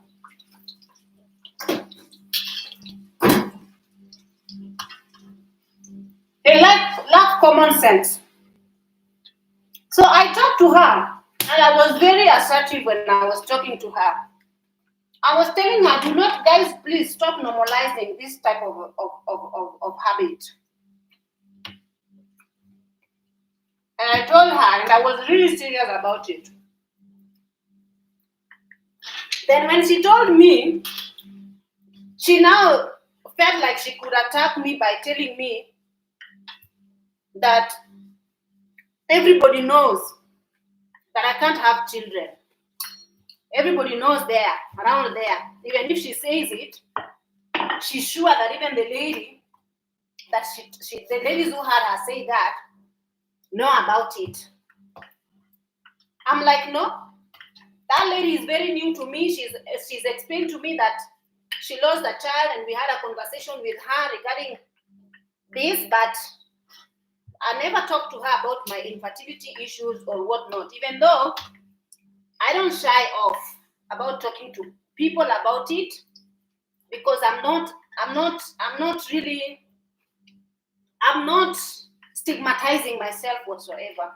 They lack common sense. So I talked to her, and I was very assertive when I was talking to her. I was telling her, do not, guys, please stop normalizing this type of habit. And I told her, and I was really serious about it. Then when she told me, she now felt like she could attack me by telling me that everybody knows that I can't have children. Everybody knows there, around there. Even if she says it, she's sure that even the lady, that the ladies who had her say that, know about it. I'm like, no, that lady is very new to me. She's explained to me that she lost a child, and we had a conversation with her regarding this, but I never talked to her about my infertility issues or whatnot, even though I don't shy off about talking to people about it, because I'm not stigmatizing myself whatsoever.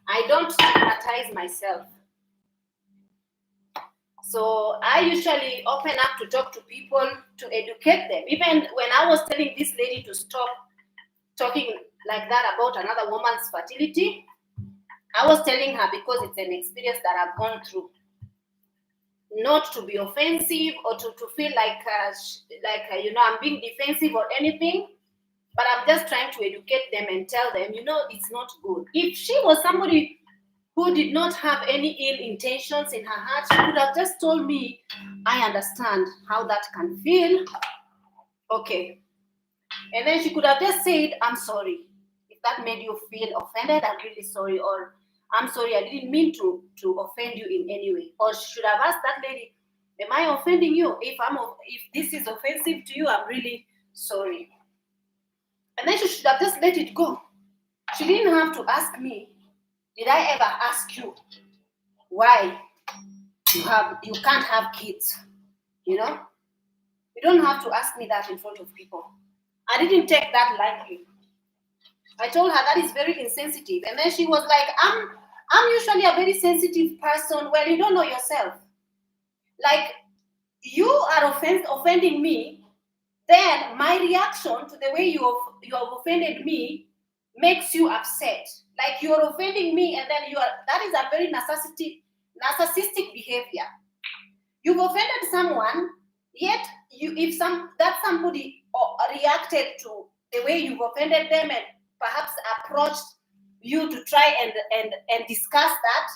I don't stigmatize myself. So I usually open up to talk to people, to educate them. Even when I was telling this lady to stop talking like that about another woman's fertility, I was telling her because it's an experience that I've gone through. Not to be offensive or to feel like I'm being defensive or anything, but I'm just trying to educate them and tell them, it's not good. If she was somebody who did not have any ill intentions in her heart, she could have just told me, I understand how that can feel. Okay. And then she could have just said, I'm sorry. If that made you feel offended, I'm really sorry. Or I'm sorry, I didn't mean to offend you in any way. Or she should have asked that lady, am I offending you? If this is offensive to you, I'm really sorry. And then she should have just let it go. She didn't have to ask me, did I ever ask you why you can't have kids? You don't have to ask me that in front of people. I didn't take that lightly. I told her that is very insensitive. And then she was like, I'm usually a very sensitive person. Well, you don't know yourself. Like, you are offending me, then my reaction to the way you have offended me makes you upset. Like, you're offending me, and then that is a very narcissistic behavior. You've offended someone, yet that somebody reacted to the way you've offended them and perhaps approached you to try and discuss that,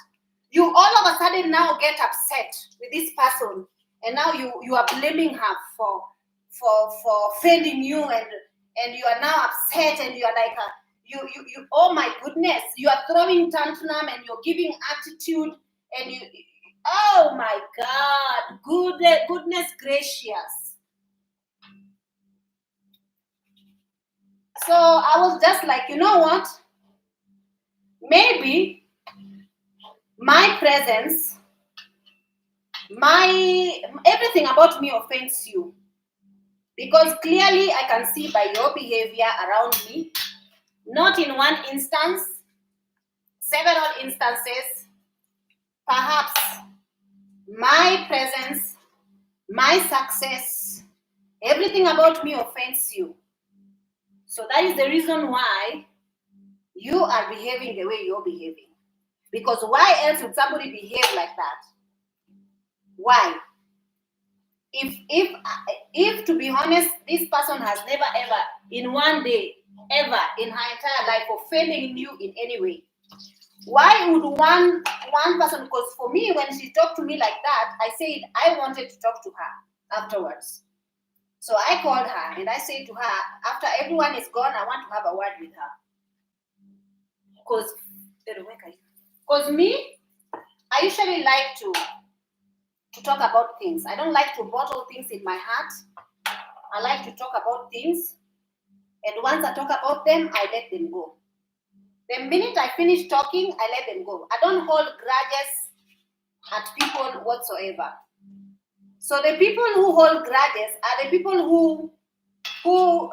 you all of a sudden now get upset with this person, and now you are blaming her for offending you, and you are now upset, and you are like you oh my goodness, you are throwing tantrum and you're giving attitude, and oh my God, goodness gracious. So I was just like, you know what? Maybe my presence, everything about me offends you. Because clearly I can see by your behavior around me, not in one instance, several instances, perhaps my presence, my success, everything about me offends you. So that is the reason why you are behaving the way you're behaving. Because why else would somebody behave like that? Why? If to be honest, this person has never ever in one day ever in her entire life offending you in any way, why would one person? Because for me, when she talked to me like that, I said I wanted to talk to her afterwards. So I called her and I said to her, after everyone is gone, I want to have a word with her. Because me, I usually like to talk about things. I don't like to bottle things in my heart. I like to talk about things. And once I talk about them, I let them go. The minute I finish talking, I let them go. I don't hold grudges at people whatsoever. So the people who hold grudges are the people who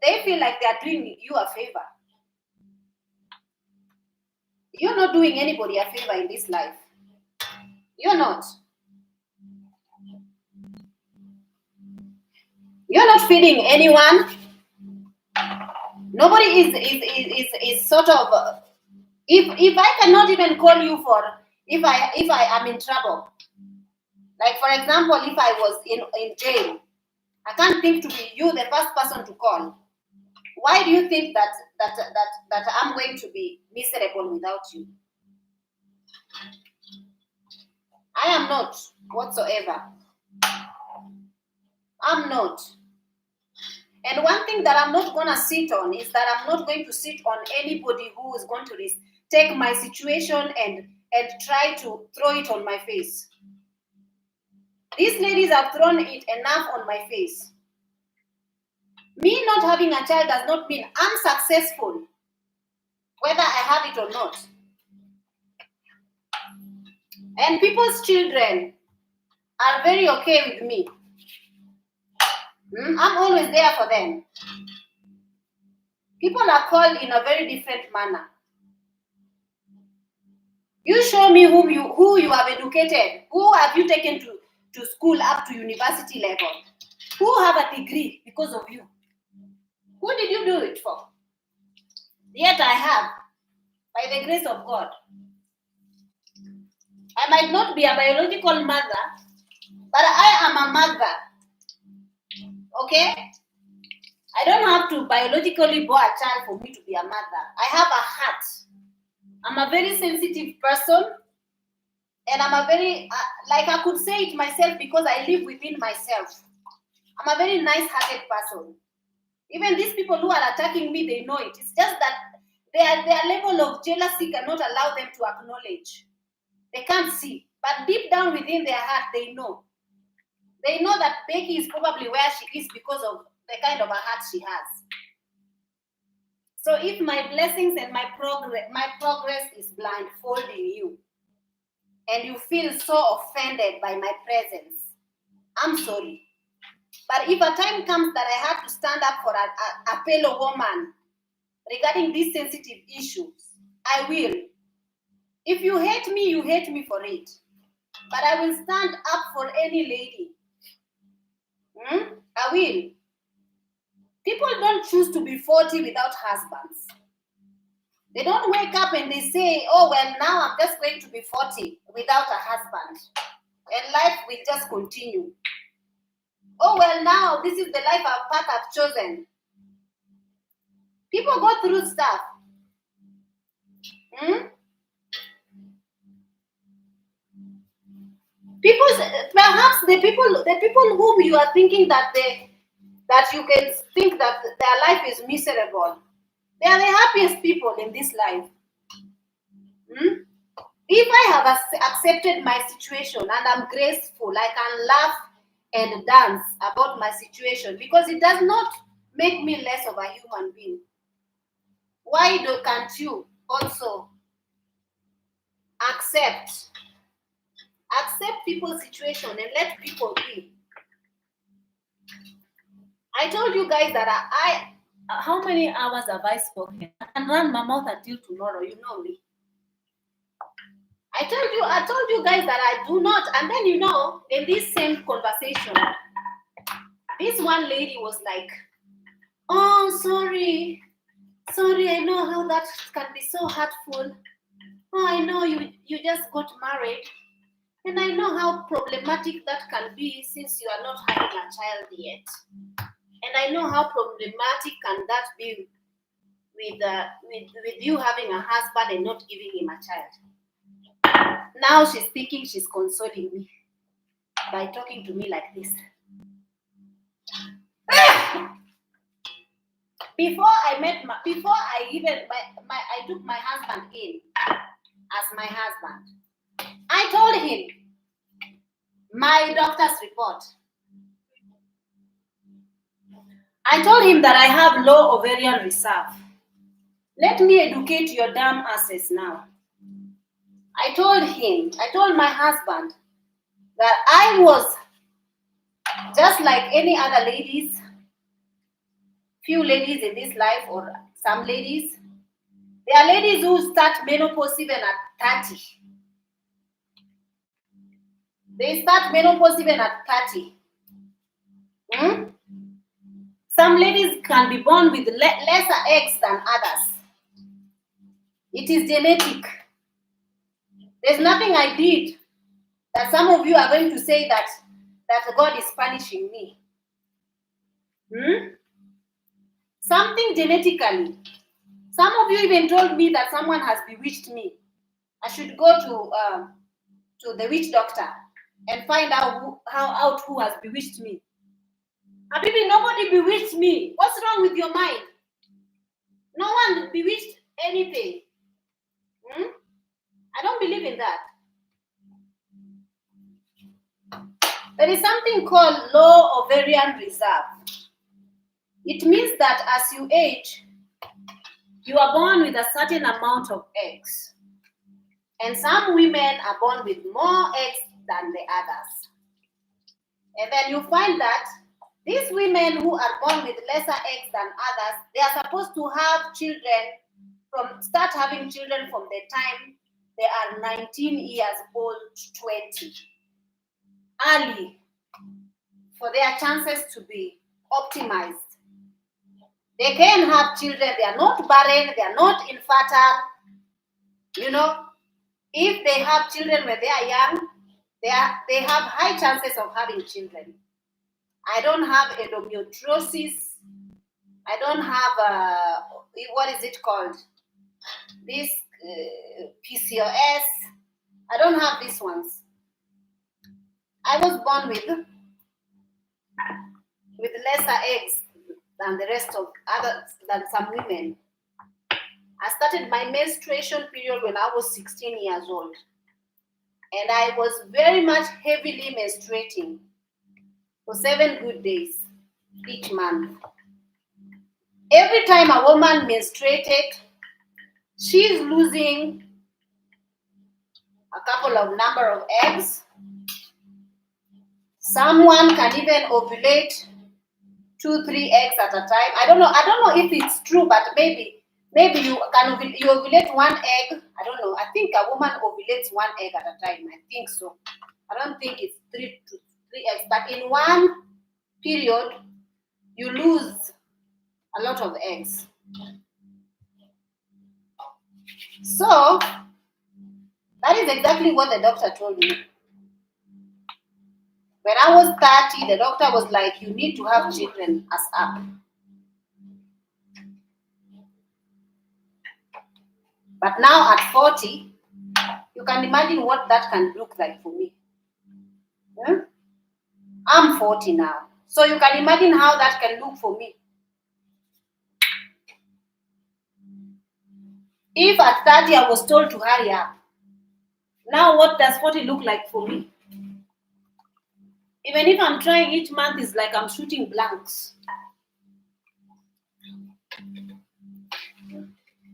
they feel like they are doing you a favor. You're not doing anybody a favor in this life. You're not. You're not feeding anyone. Nobody is sort of. If I cannot even call you for if I am in trouble, like for example, if I was in jail, I can't think to be you the first person to call. Why do you think that I'm going to be miserable without you? I am not whatsoever. I'm not. And one thing that I'm not going to sit on is that I'm not going to sit on anybody who is going to take my situation and try to throw it on my face. These ladies have thrown it enough on my face. Me not having a child does not mean I'm successful, whether I have it or not. And people's children are very okay with me. I'm always there for them. People are called in a very different manner. You show me who you have educated. Who have you taken to school up to university level? Who have a degree because of you? Who did you do it for? Yet I have, by the grace of God. I might not be a biological mother, but I am a mother. Okay? I don't have to biologically bear a child for me to be a mother. I have a heart. I'm a very sensitive person. And I'm a very, like I could say it myself because I live within myself. I'm a very nice-hearted person. Even these people who are attacking me, they know it. It's just that their level of jealousy cannot allow them to acknowledge. They can't see. But deep down within their heart, they know. They know that Becky is probably where she is because of the kind of a heart she has. So if my blessings and my progress is blindfolding you, and you feel so offended by my presence, I'm sorry. But if a time comes that I have to stand up for a fellow woman regarding these sensitive issues, I will. If you hate me, you hate me for it. But I will stand up for any lady. I will. People don't choose to be 40 without husbands. They don't wake up and they say, oh, well, now I'm just going to be 40 without a husband. And life will just continue. Oh, well, now this is the life path I've chosen. People go through stuff. Perhaps the people whom you are thinking that you can think that their life is miserable, they are the happiest people in this life. If I have accepted my situation and I'm graceful, I can laugh and dance about my situation because it does not make me less of a human being. Why can't you also accept people's situation and let people be? I told you guys that how many hours have I spoken? I can run my mouth until tomorrow, you know me. I told you guys that I do not, and then in this same conversation, this one lady was like, oh, sorry, I know how that can be so hurtful. Oh, I know you just got married. And I know how problematic that can be since you are not having a child yet. And I know how problematic can that be with you having a husband and not giving him a child. Now she's thinking she's consoling me by talking to me like this. Before I took my husband in as my husband, I told him my doctor's report. I told him that I have low ovarian reserve. Let me educate your damn asses now. I told my husband that I was just like any other ladies, few ladies in this life or some ladies. There are ladies who start menopause even at 30. They start menopause even at 30. Some ladies can be born with lesser eggs than others. It is genetic. There's nothing I did that some of you are going to say that God is punishing me. Something genetically. Some of you even told me that someone has bewitched me. I should go to the witch doctor and find out who has bewitched me. Habibi, nobody bewitched me. What's wrong with your mind? No one bewitched anything. I don't believe in that. There is something called low ovarian reserve. It means that as you age, you are born with a certain amount of eggs. And some women are born with more eggs than the others. And then you find that these women who are born with lesser eggs than others, they are supposed to have children start having children from the time they are 19 years old to 20. Early, for their chances to be optimized. They can have children, they are not barren, they are not infertile. You know, if they have children when they are young, they have high chances of having children. I don't have endometriosis. I don't have, what is it called? This PCOS. I don't have these ones. I was born with lesser eggs than the rest of than some women. I started my menstruation period when I was 16 years old. And I was very much heavily menstruating for 7 good days each month. Every time a woman menstruated, she's losing a couple of number of eggs. Someone can even ovulate 2-3 eggs at a time. I don't know if it's true, but maybe you ovulate 1 egg. I don't know. I think a woman ovulates 1 egg at a time. I think so. I don't think it's 3 eggs, but in one period, you lose a lot of eggs. So that is exactly what the doctor told me. When I was 30, the doctor was like, you need to have children as up. But now at 40, you can imagine what that can look like for me. I'm 40 now. So you can imagine how that can look for me. If at 30 I was told to hurry up, now what does 40 look like for me? Even if I'm trying each month, it's like I'm shooting blanks.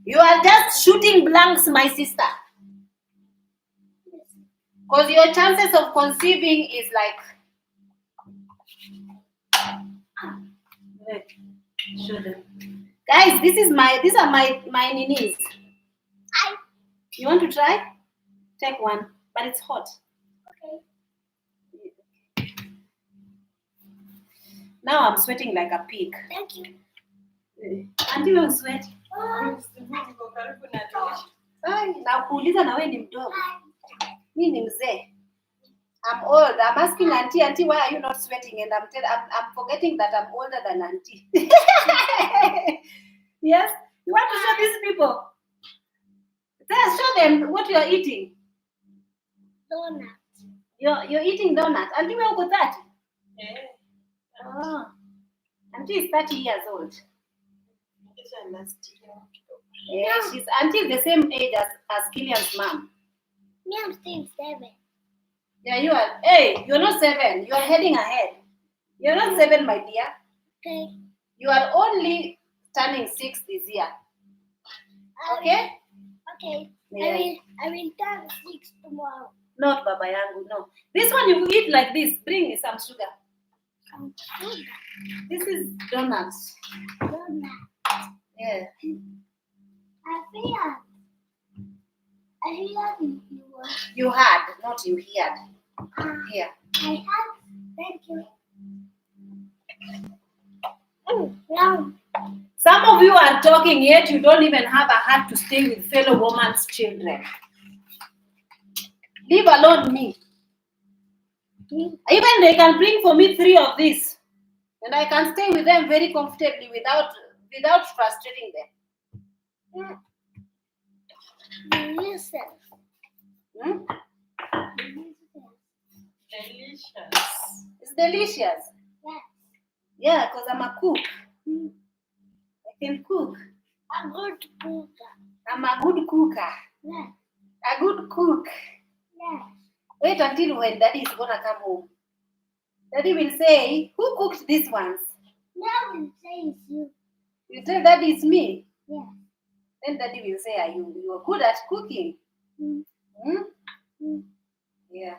You are just shooting blanks, my sister. Because your chances of conceiving is like... Show them. Guys, these are my ninis. You want to try? Take one, but it's hot. Okay. Now I'm sweating like a pig. Thank you. And you don't sweat. Ai, na kuuliza na wewe ni mdogo. Mimi ni mzee. I'm old. I'm asking auntie, why are you not sweating? And I'm forgetting that I'm older than auntie. Yes? You want to show these people? Show them what you're eating. Donut. You're eating donut. Auntie, where you got that? Eh, Oh. Auntie is 30 years old. hizo anastikia. Yeah, auntie is the same age as Killian's mom. Me, I'm still 7. Yeah, you are. Hey, you're not 7. You are heading ahead. You're not 7, my dear. Okay. You are only turning 6 this year. Okay? Okay. Yeah. I will turn 6 tomorrow. Not Baba Yangu, no. This one you eat like this. Bring me some sugar. Some sugar. This is donuts. Donut. Yeah. I feel you were. You had, not you heard. Here. I had. Thank you. Yum. Some of you are talking, yet you don't even have a heart to stay with fellow woman's children. Leave alone me. Even they can bring for me 3 of these, and I can stay with them very comfortably without frustrating them. Delicious. Hmm? Delicious. It's delicious. Yes. Yeah, because I'm a cook. I can cook. A good cooker. I'm a good cooker. Yes. A good cook. Yes. Wait until when Daddy is gonna come home. Daddy will say, who cooked these ones? Now will say it's you. You tell Daddy it's me. Yes. Then Daddy will say, you are good at cooking. Mm. Hmm? Mm. Yeah.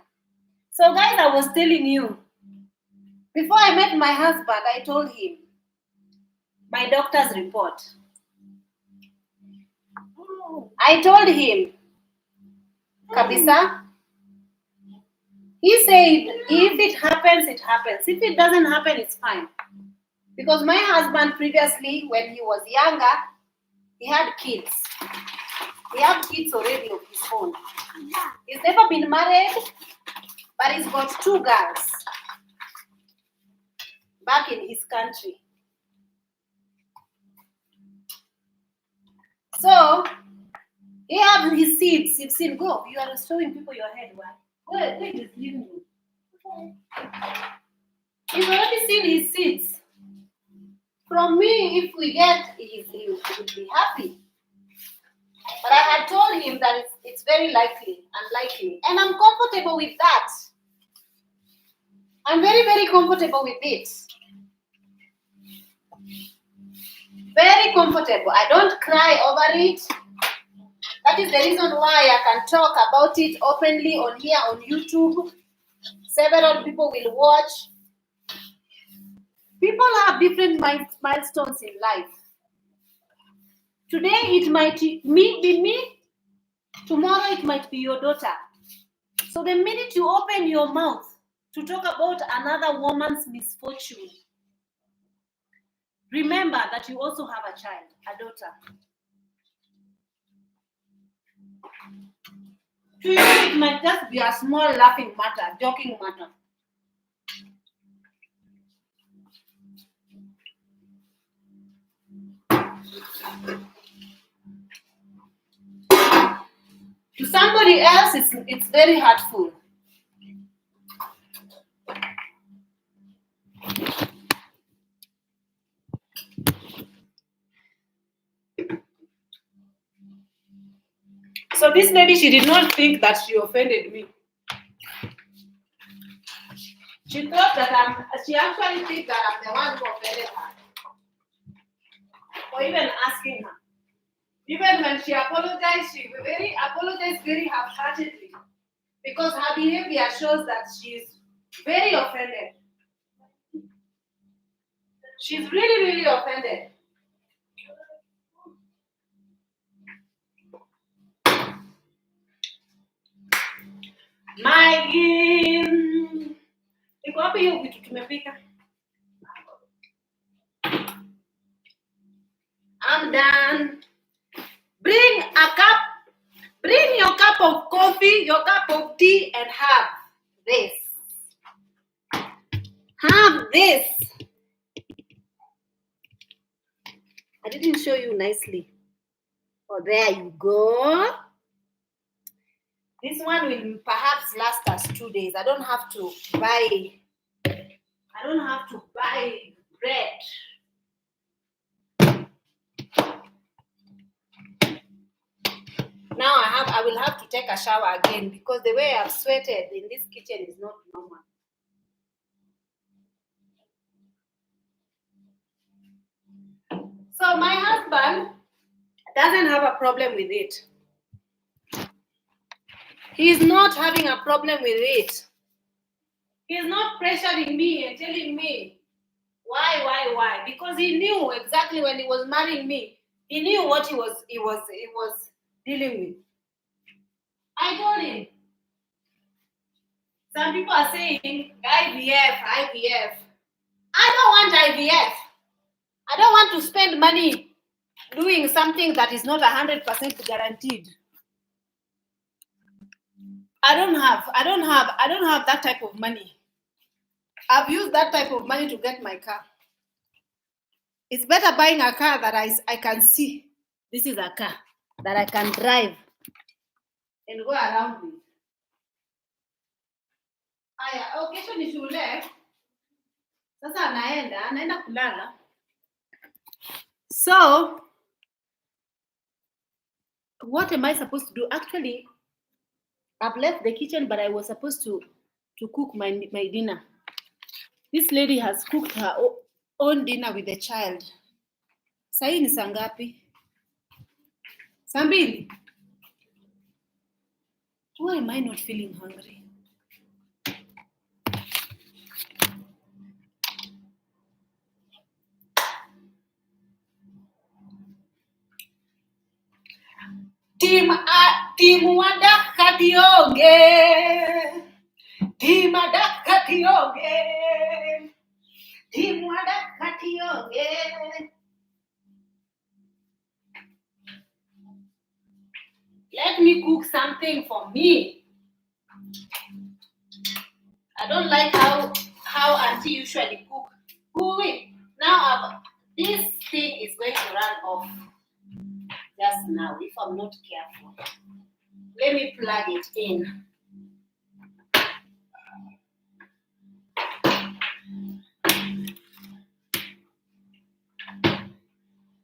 So guys, I was telling you, before I met my husband, I told him my doctor's report. I told him, Kabisa. He said, if it happens, it happens. If it doesn't happen, it's fine. Because my husband previously, when he was younger, he had kids. He had kids already of his own. He's never been married, but he's got 2 girls back in his country. So, he had his seeds. You've seen, go. You are showing people your head. Why? Go in this living room. Okay. He's already seen his seeds. From me, if we get, he will be happy. But I had told him that it's very likely, unlikely. And I'm comfortable with that. I'm very, very comfortable with it. Very comfortable. I don't cry over it. That is the reason why I can talk about it openly on here on YouTube. Several people will watch. People have different milestones in life. Today it might be me. Tomorrow it might be your daughter. So the minute you open your mouth to talk about another woman's misfortune, remember that you also have a child, a daughter. To you, it might just be a small laughing matter, joking matter. To somebody else, it's very hurtful. So this lady, she did not think that she offended me. She thought that she actually thinks that I'm the one who offended her. Or even asking her. Even when she apologized, she apologized very half-heartedly. Because her behavior shows that she's very offended. She's really, really offended. Iko wapi hiyo vitu tumepika? I'm done. Bring a cup of coffee, your cup of tea, and have this. Have this. I didn't show you nicely. Oh, there you go. This one will perhaps last us 2 days. I don't have to buy bread. Now I will have to take a shower again because the way I've sweated in this kitchen is not normal. So my husband doesn't have a problem with it. He's not having a problem with it. He's not pressuring me and telling me why? Because he knew exactly when he was marrying me. He knew what he was dealing with. I told him. Some people are saying IVF. I don't want IVF. I don't want to spend money doing something that is not 100% guaranteed. I don't have that type of money. I've used that type of money to get my car. It's better buying a car that I can see. This is a car that I can drive and go around with. Aya, kesho ni shule. Sasa anaenda kulala. So, what am I supposed to do? Actually, I've left the kitchen, but I was supposed to cook my dinner. This lady has cooked her own dinner with the child. Sahi ni saa ngapi? Saa mbili? Why am I not feeling hungry? Team Wadak Katioge. Team Wadak Katioge. Team Wadak Katioge. Let me cook something for me. I don't like how Auntie usually cook. Now this thing is going to run off just now if I'm not careful. Let me plug it in.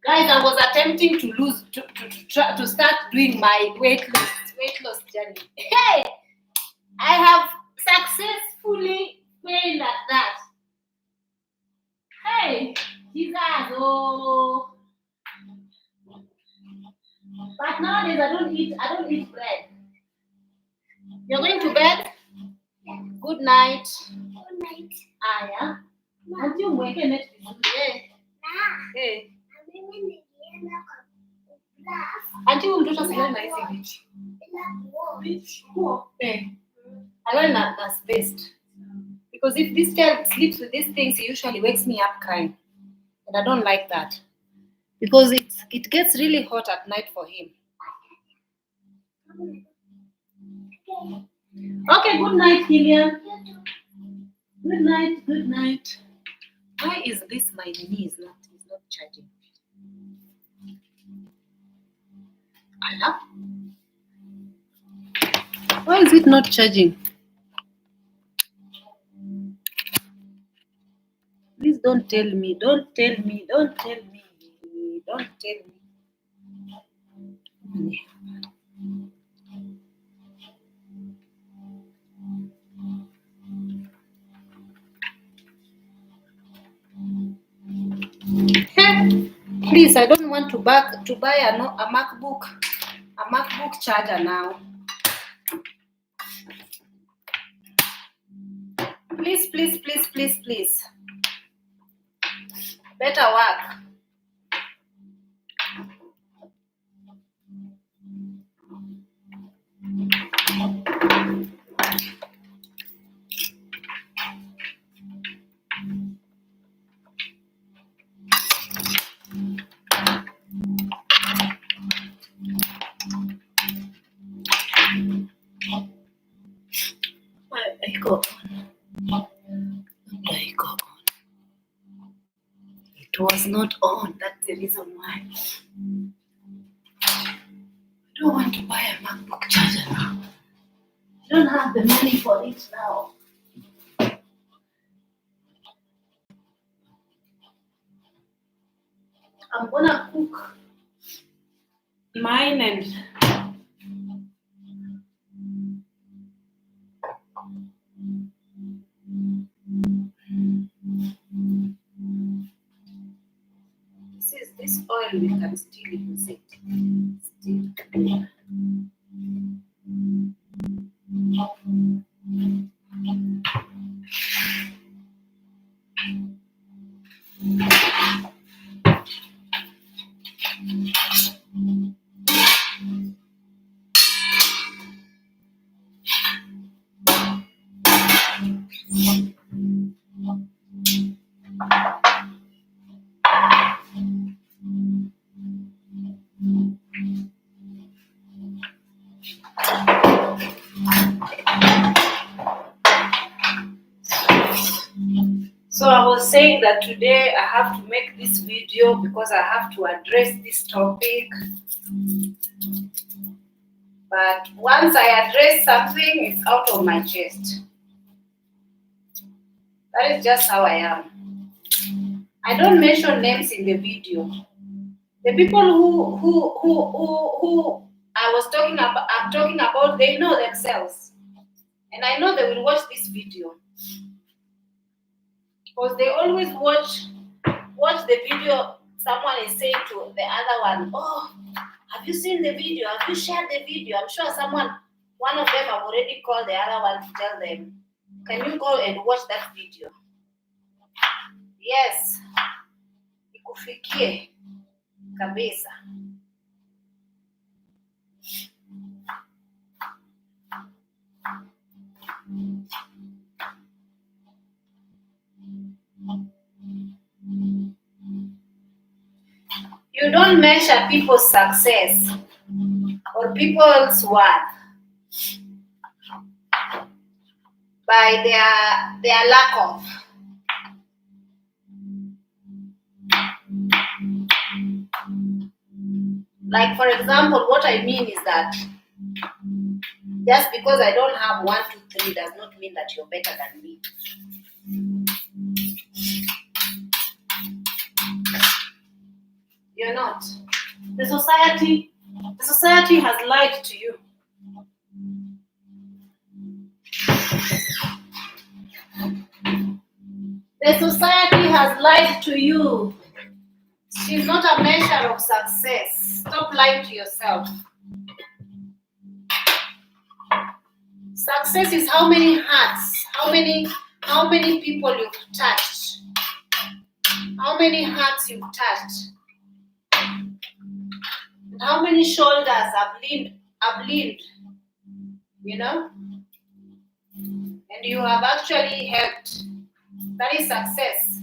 Guys, I was attempting to start doing my weight loss journey. Hey, I have successfully failed at that. Hey, Jesus, oh. But nowadays I don't eat bread. You're going to bed? Yeah. Good night. Good night. Yeah. Until we can make it. Hey. Until we do I learned that that's best. Because if this child sleeps with these things, he usually wakes me up crying. And I don't like that. Because it gets really hot at night for him. Okay, good night, Killian. Good night. Why is this my knee is not charging? Allah? Why is it not charging? Please don't tell me. Please, I don't want to buy a MacBook charger now. Please. Better work. It was not on. That's the reason why. I don't want to buy a MacBook charger now. I don't have the money for it now. I'm gonna cook mine and this oil we can still use it. Still clean. So I was saying that today I have to make this video because I have to address this topic. But once I address something, it's out of my chest. That is just how I am. I don't mention names in the video. The people who I was talking about, I'm talking about, they know themselves. And I know they will watch this video. Because they always watch the video. Someone is saying to the other one, oh, have you seen the video? Have you shared the video? I'm sure one of them have already called the other one to tell them, can you go and watch that video? Yes. Ikufikie kabisa. You don't measure people's success or people's worth by their lack of. Like, for example, what I mean is that just because I don't have 1, 2, 3 does not mean that you're better than me. You're not. The society has lied to you. The society has lied to you. She's not a measure of success. Stop lying to yourself. Success is how many hearts, how many people you've touched, how many hearts you've touched, and how many shoulders have leaned, you know, and you have actually helped. That is success.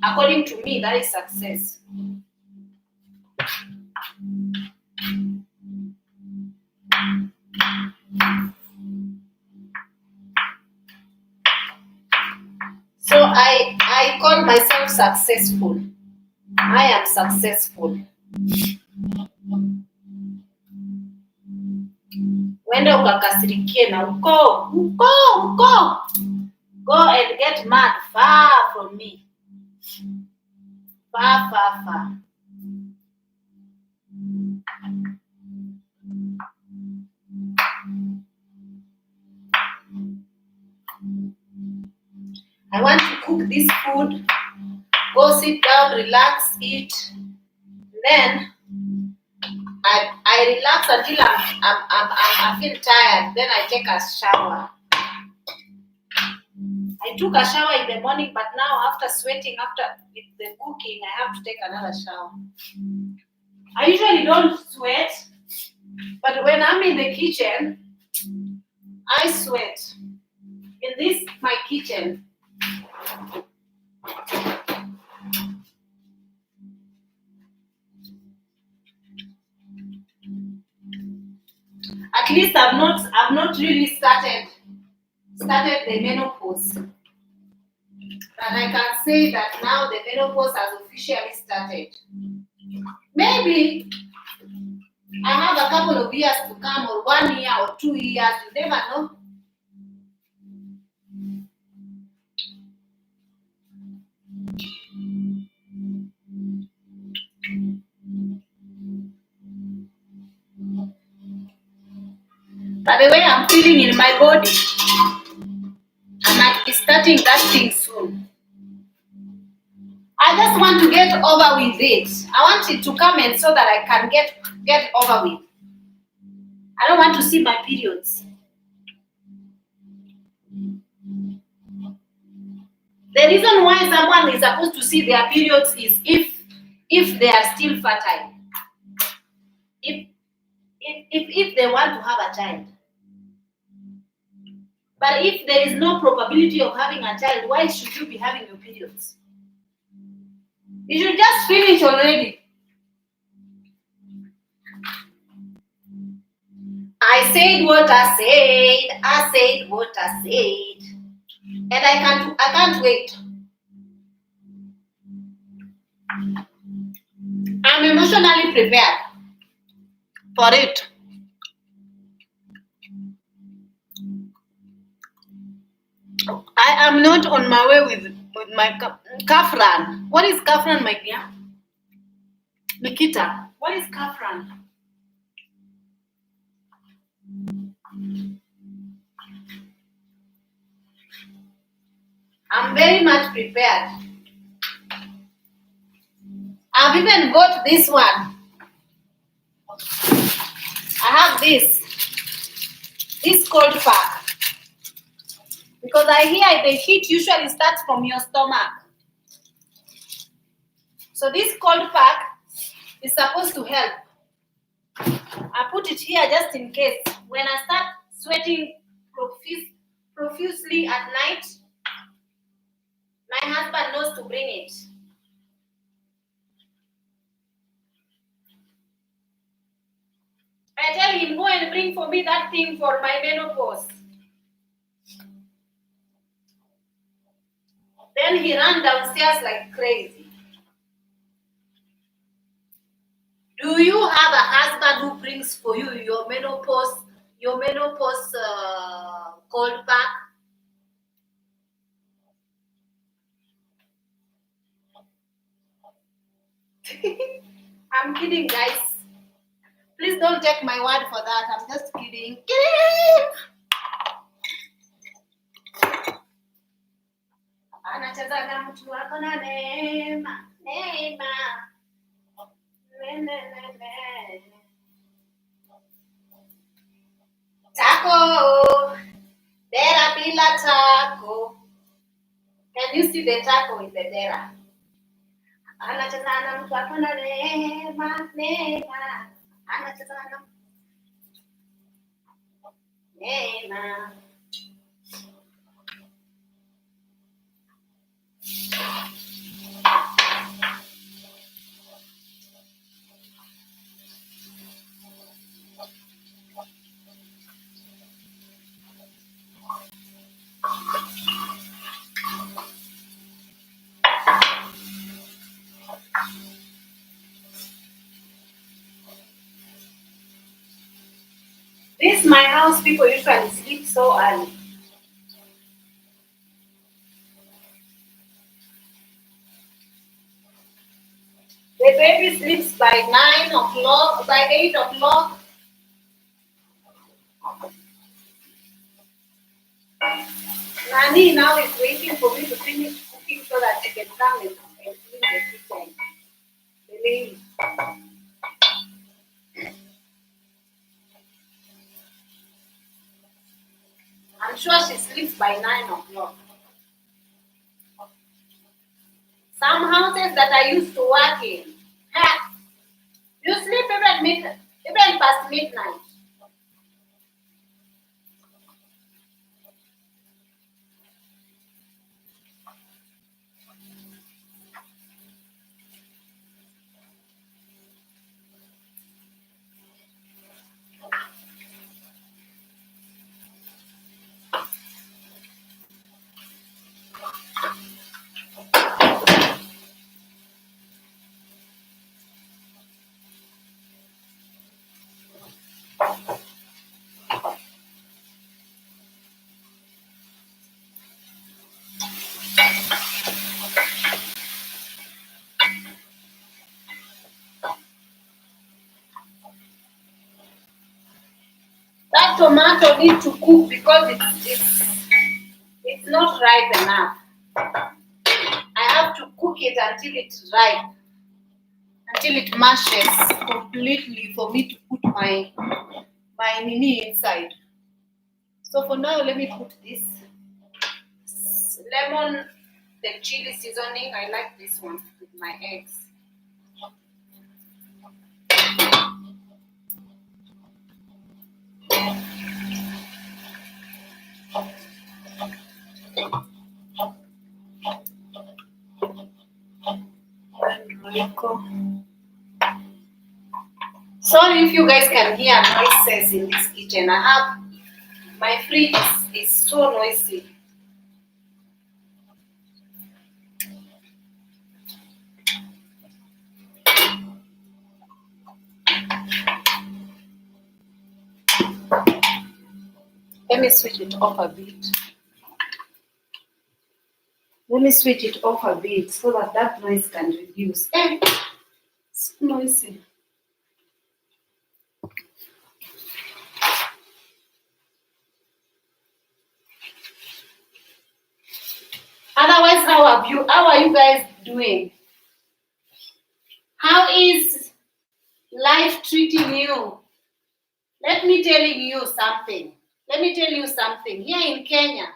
According to me, that is success. So I call myself successful. I am successful. Wenda ukakasirikie na uko. Go and get mad far from me. Far. I want to cook this food, go sit down, relax, eat. Then I relax until I feel tired. Then I take a shower. I took a shower in the morning, but now after sweating, after the cooking, I have to take another shower. I usually don't sweat, but when I'm in the kitchen, I sweat. In this, my kitchen. At least I've not really started started the menopause. But I can say that now the menopause has officially started. Maybe I have a couple of years to come, or 1 year or 2 years, you never know. But the way I'm feeling in my body, I might be starting that thing soon. I just want to get over with it. I want it to come in so that I can get over with. I don't want to see my periods. The reason why someone is supposed to see their periods is if they are still fertile. If they want to have a child. But if there is no probability of having a child, why should you be having your periods? You should just finish already. I said what I said. I said what I said. And I can't wait. I'm emotionally prepared for it. I am not on my way with my Kafran. What is Kafran, my dear? Nikita, what is Kafran? I'm very much prepared. I've even bought this one. I have this cold pack. Because I hear the heat usually starts from your stomach. So this cold pack is supposed to help. I put it here just in case. When I start sweating profusely at night, my husband knows to bring it. I tell him, go and bring for me that thing for my menopause. Then he ran downstairs like crazy. Do you have a husband who brings for you your menopause cold pack? I'm kidding, guys. Please don't take my word for that. I'm just kidding. Anacheza na mtu wako na neema. Taco. Dera bila taco. Can you see the taco in the dera? Anacheza na mtu wako na neema. Anacheza na neema. This my house, people usually sleep so early. The baby sleeps by 9 o'clock, by 8 o'clock. Nani now is waiting for me to finish cooking so that she can come and clean the kitchen. Really. I'm sure she sleeps by 9 o'clock. Some houses that I used to work in, you sleep even past midnight. tomato need to cook because it's not ripe enough. I have to cook it until it's ripe, until it mashes completely for me to put my nini inside. So for now, let me put this lemon, the chili seasoning. I like this one with my eggs. Sorry if you guys can hear noises in this kitchen. I have my fridge is so noisy. Let me switch it off a bit. Let me switch it off a bit so that noise can reduce. It's noisy. Otherwise, how are you guys doing? How is life treating you? Let me tell you something. Here in Kenya,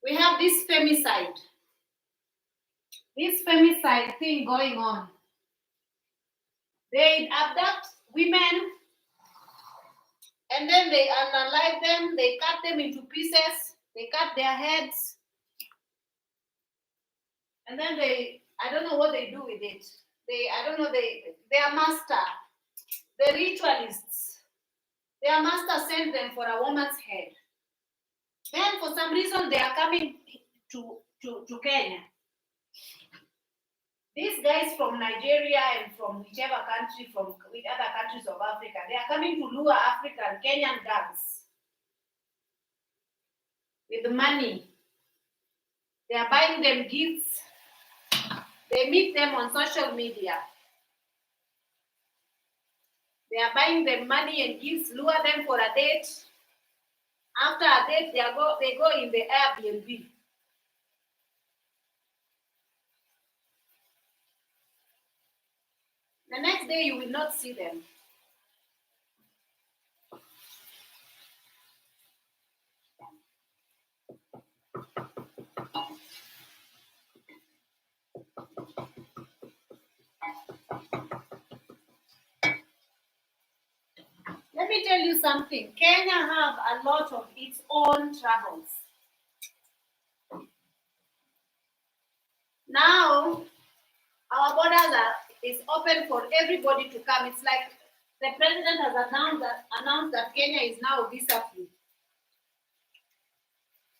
we have this femicide thing going on. They abduct women and then they unalive them, they cut them into pieces, they cut their heads, and then I don't know what they do with it. Their master, the ritualists, their master sent them for a woman's head. Then for some reason they are coming to Kenya. These guys from Nigeria and from whichever country, with other countries of Africa, they are coming to lure African Kenyan girls with money. They are buying them gifts. They meet them on social media. They are buying them money and gifts, lure them for a date. After a date, they go in the Airbnb. The next day, you will not see them. Let me tell you something. Kenya have a lot of its own troubles. Now, our borders is open for everybody to come. It's like the president has announced that Kenya is now visa-free.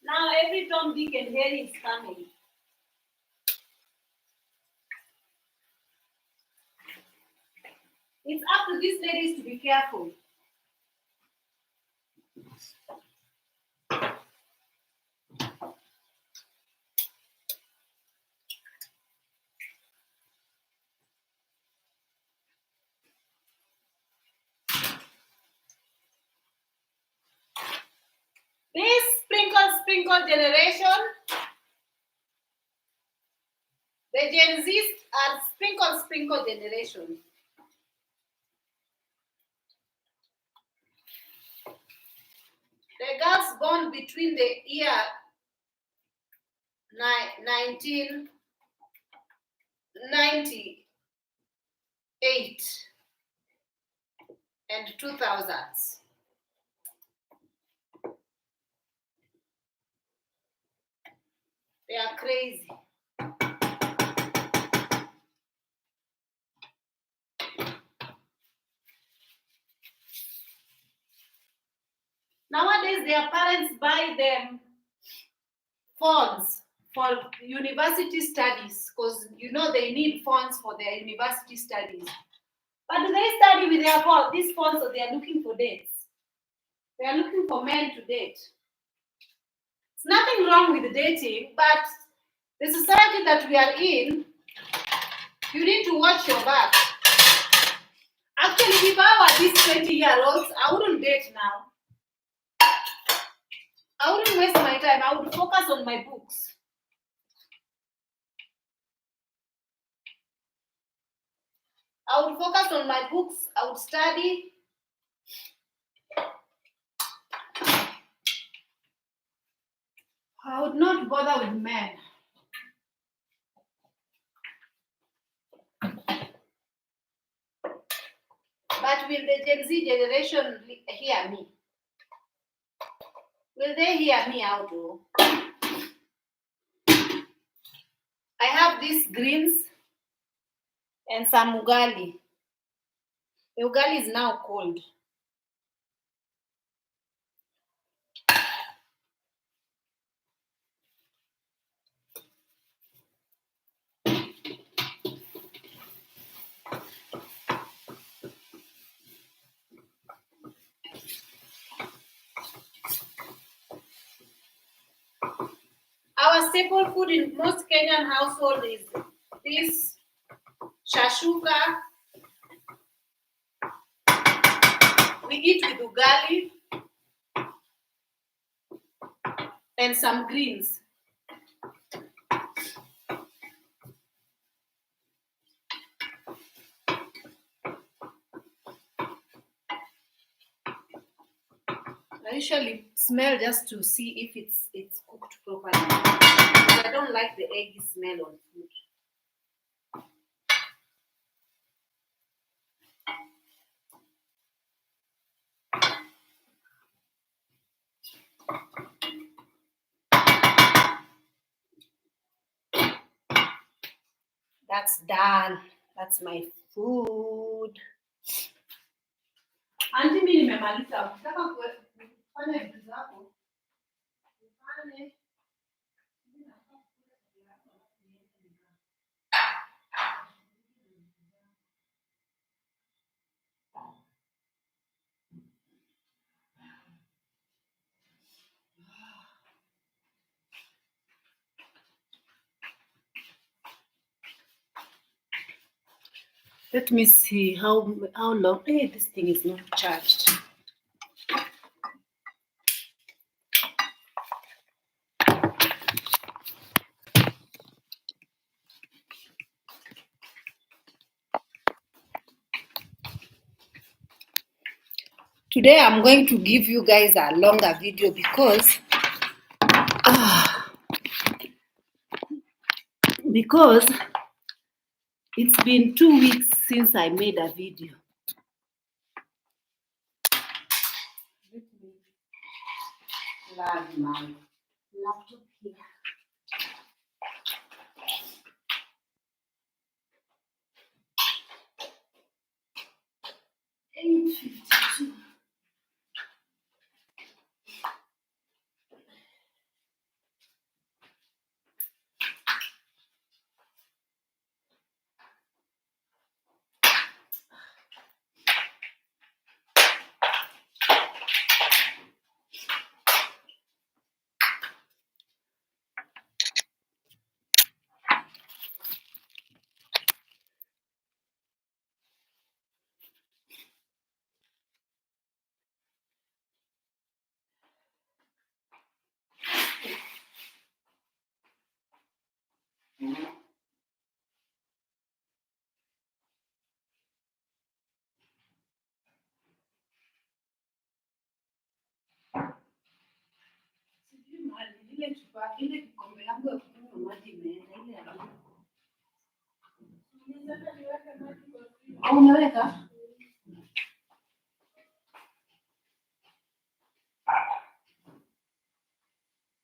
Now every Tom, Dick, and Harry is coming. It's up to these ladies to be careful. This sprinkle generation, the Gen Zs are sprinkle generation. The girls born between the year 1998 and 2000s. They are crazy. Nowadays, their parents buy them phones for university studies because they need phones for their university studies. But do they study with their phone? These phones, so they are looking for dates. They are looking for men to date. It's nothing wrong with dating, but the society that we are in, you need to watch your back. Actually, if I were these 20-year-olds, I wouldn't date now. I wouldn't waste my time. I would focus on my books. I would focus on my books. I would study. I would not bother with men. But will the Gen Z generation hear me? Will they hear me out? I have these greens and some ugali. The ugali is now cold. Our staple food in most Kenyan household is this shashuka. We eat with ugali and some greens. I usually smell just to see if it's cooked properly. Because I don't like the eggy smell on food. That's done. That's my food. Auntie, mimi nimemaliza. Ukitaka kufanya vitu zako, ufanye. Let me see how long. Hey, this thing is not charged. Today I'm going to give you guys a longer video because it's been 2 weeks since I made a video. Let me plug my laptop here. $8.52. Ile kikombe yangu ya kunywa maji imeenda ile ya blue. Au unaweka?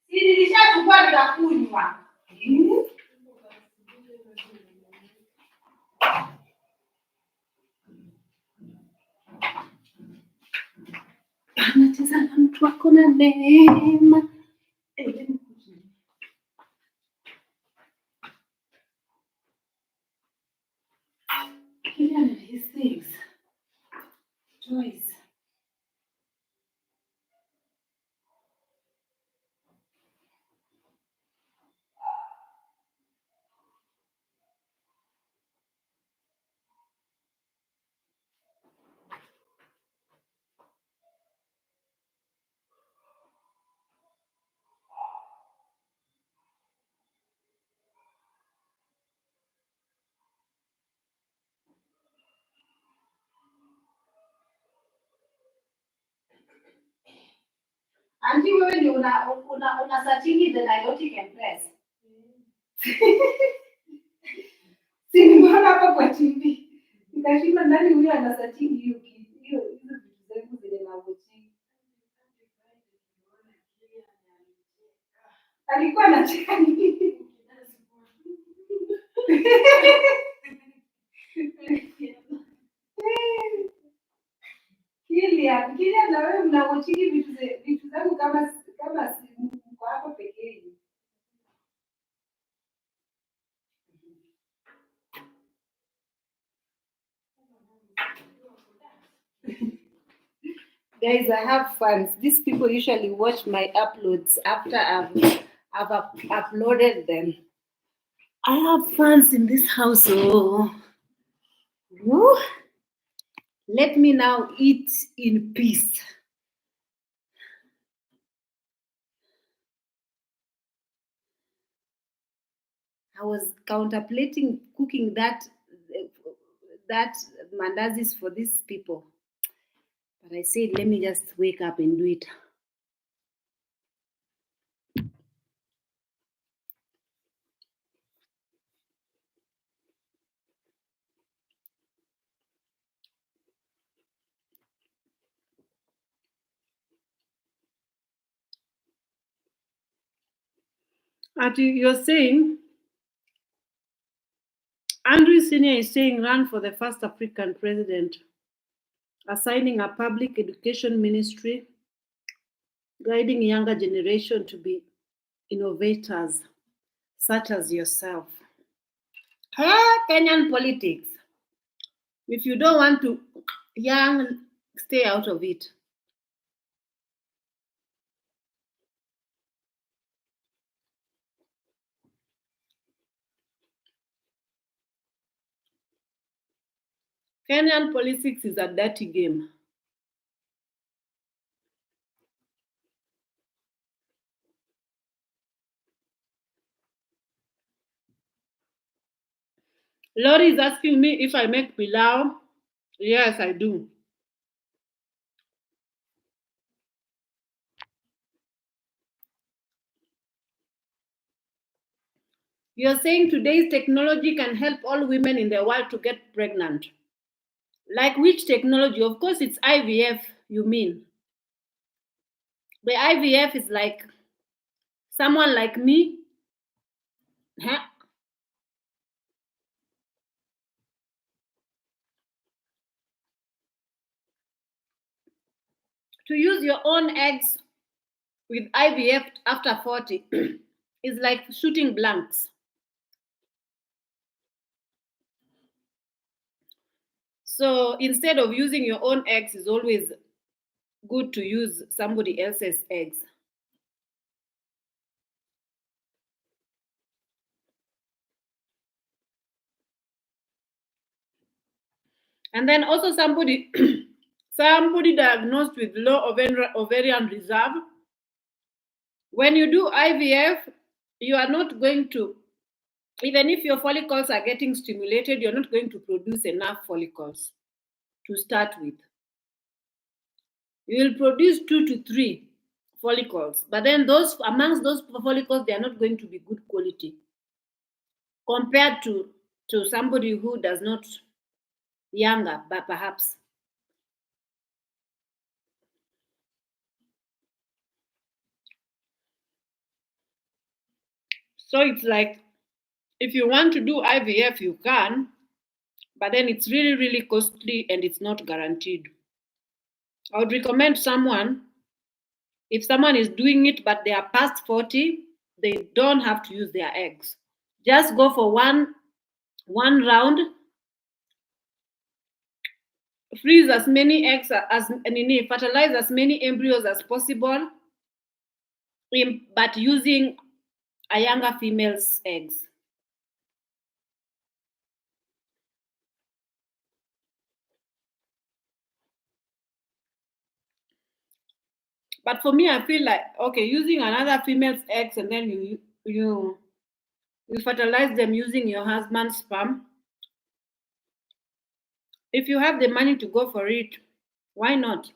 Si nilishachukua nitakunywa. Anatazama mtu wako na neema. Killian and his things. Toys. Auntie, wewe ndio una searching the Nilotic Empress. Si nimeona hapa kwa TV. Nikashinda nani huyo ana searching hiyo hizo vitu zangu zenye navuti. Alikuwa anacheka nini? Kilia na wewe mnaochiki vitu zangu kama mko hapo pekee. Guys, I have fans. These people usually watch my uploads after I've uploaded them. I have fans in this house. So woo. Let me now eat in peace. I was contemplating cooking that mandazis for these people. But I said, let me just wake up and do it. You're saying, Andrew Senior is saying, run for the first African president, assigning a public education ministry, guiding younger generation to be innovators, such as yourself. Kenyan politics. If you don't want to young, stay out of it. Kenyan politics is a dirty game. Lori is asking me if I make pilau. Yes, I do. You're saying today's technology can help all women in the world to get pregnant. Like which technology? Of course, it's IVF, you mean. The IVF is like someone like me. To use your own eggs with IVF after 40 is like shooting blanks. So instead of using your own eggs, it's always good to use somebody else's eggs. And then also somebody diagnosed with low ovarian reserve. When you do IVF, you are not going to, even if your follicles are getting stimulated, you're not going to produce enough follicles to start with. You will produce 2 to 3 follicles, but then amongst those follicles, they are not going to be good quality compared to somebody who does not, younger, but perhaps. So it's like, if you want to do IVF, you can, but then it's really, really costly and it's not guaranteed. I would recommend someone, if someone is doing it but they are past 40, they don't have to use their eggs. Just go for one round, freeze as many eggs fertilize as many embryos as possible, but using a younger female's eggs. But for me, I feel like, okay, using another female's eggs and then you fertilize them using your husband's sperm. If you have the money to go for it, why not?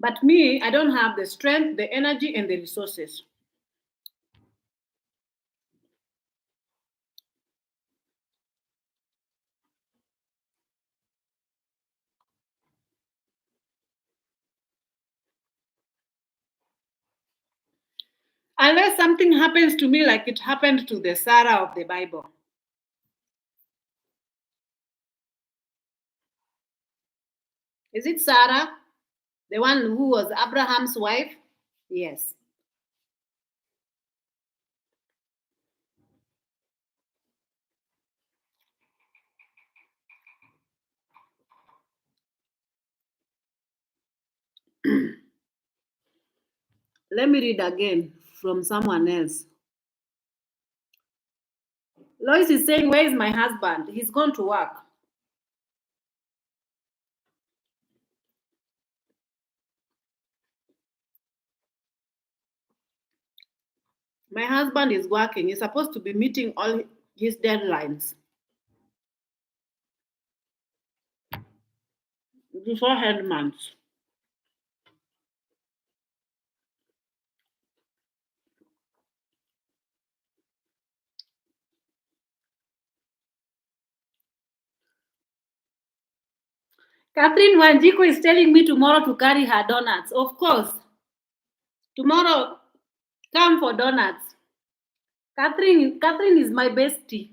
But me, I don't have the strength, the energy, and the resources. Unless something happens to me like it happened to the Sarah of the Bible. Is it Sarah? The one who was Abraham's wife? Yes. Let me read again from someone else. Lois is saying, where is my husband? He's gone to work. My husband is working. He's supposed to be meeting all his deadlines beforehand months. Catherine Wanjiko is telling me tomorrow to carry her donuts. Of course. Tomorrow, come for donuts. Catherine is my bestie.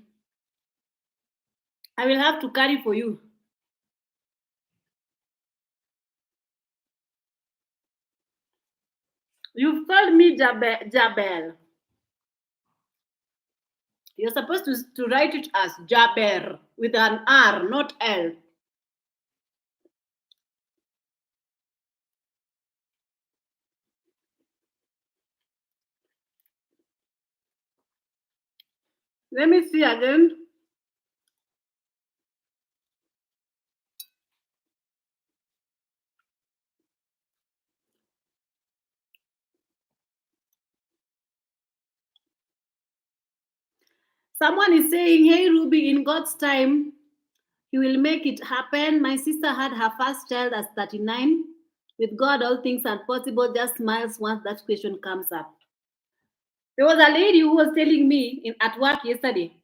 I will have to carry for you. You've called me Jabel. You're supposed to write it as Jaber with an R, not L. Let me see again. Someone is saying, hey, Ruby, in God's time, He will make it happen. My sister had her first child at 39. With God, all things are possible. Just smiles once that question comes up. There was a lady who was telling me at work yesterday.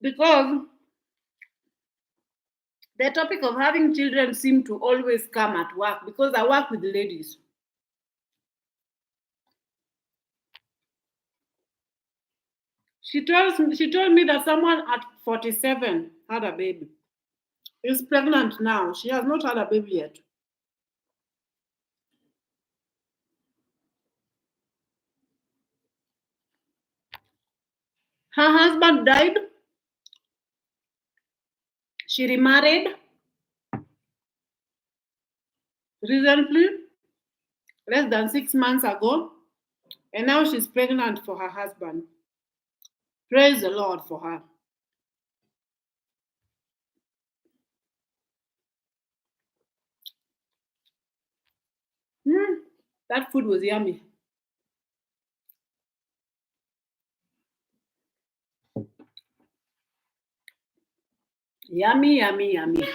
Because the topic of having children seemed to always come at work because I work with ladies. She told me that someone at 47 had a baby. Is pregnant now. She has not had a baby yet. Her husband died. She remarried recently, less than 6 months ago, and now she's pregnant for her husband. Praise the Lord for her. That food was yummy. Yummy, yummy, yummy.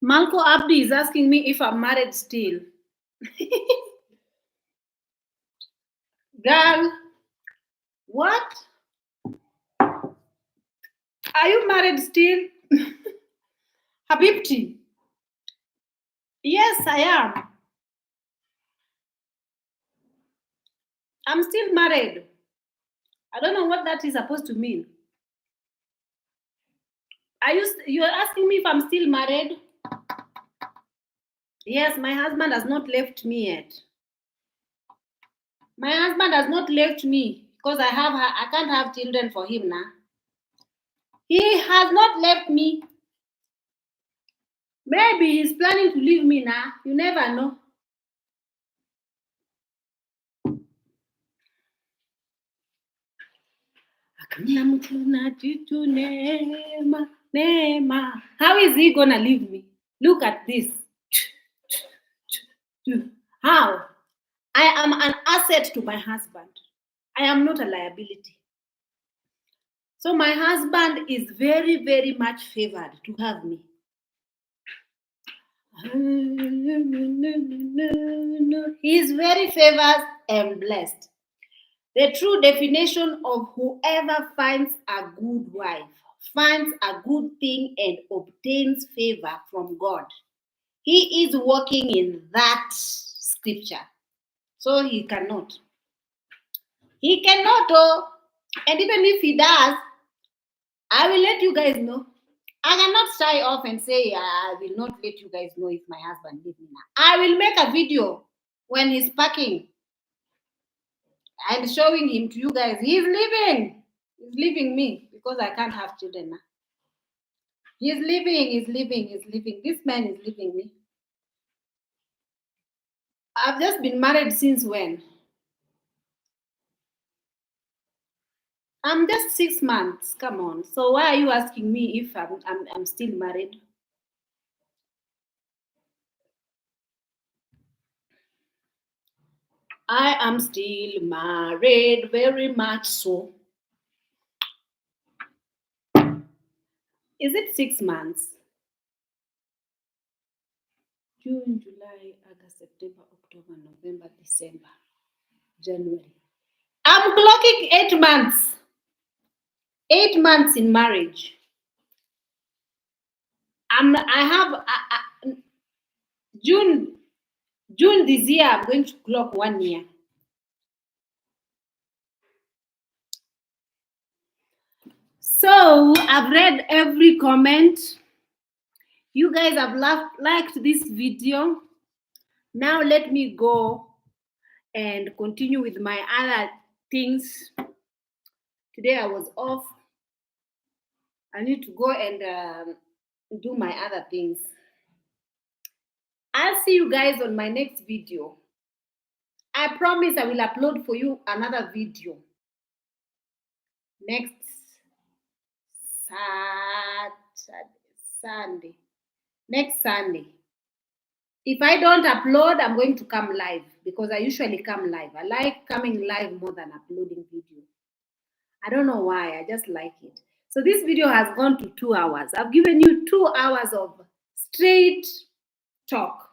Malko Abdi is asking me if I'm married still. Girl, what? Are you married still? Habibti. Yes, I am. I'm still married. I don't know what that is supposed to mean. You're asking me if I'm still married? Yes, my husband has not left me yet. My husband has not left me because I can't have children for him now. He has not left me. Maybe he's planning to leave me now. You never know. Hakuna mtu najitu neema, neema. How is he gonna leave me? Look at this. How? I am an asset to my husband. I am not a liability. So my husband is very, very much favored to have me. He is very favored and blessed. The true definition of whoever finds a good wife finds a good thing and obtains favor from God. He is walking in that scripture. So he cannot. He cannot, oh, and even if he does, I will let you guys know. I cannot shy off and say, I will not let you guys know if my husband leaves me now. I will make a video when he's packing and showing him to you guys. He's leaving. He's leaving me because I can't have children now. He's leaving. This man is leaving me. I've just been married since when? I'm just 6 months. Come on. So why are you asking me if I'm still married? I am still married, very much so. Is it 6 months? June, July, August, September, October, November, December, January. I'm clocking 8 months. 8 months in marriage. June this year, I'm going to clock 1 year. So I've read every comment. You guys have liked this video. Now let me go and continue with my other things. Today I was off. I need to go and do my other things. I'll see you guys on my next video. I promise I will upload for you another video next Sunday. Next Sunday. If I don't upload, I'm going to come live because I usually come live. I like coming live more than uploading video. I don't know why, I just like it. So this video has gone to 2 hours. I've given you 2 hours of straight talk.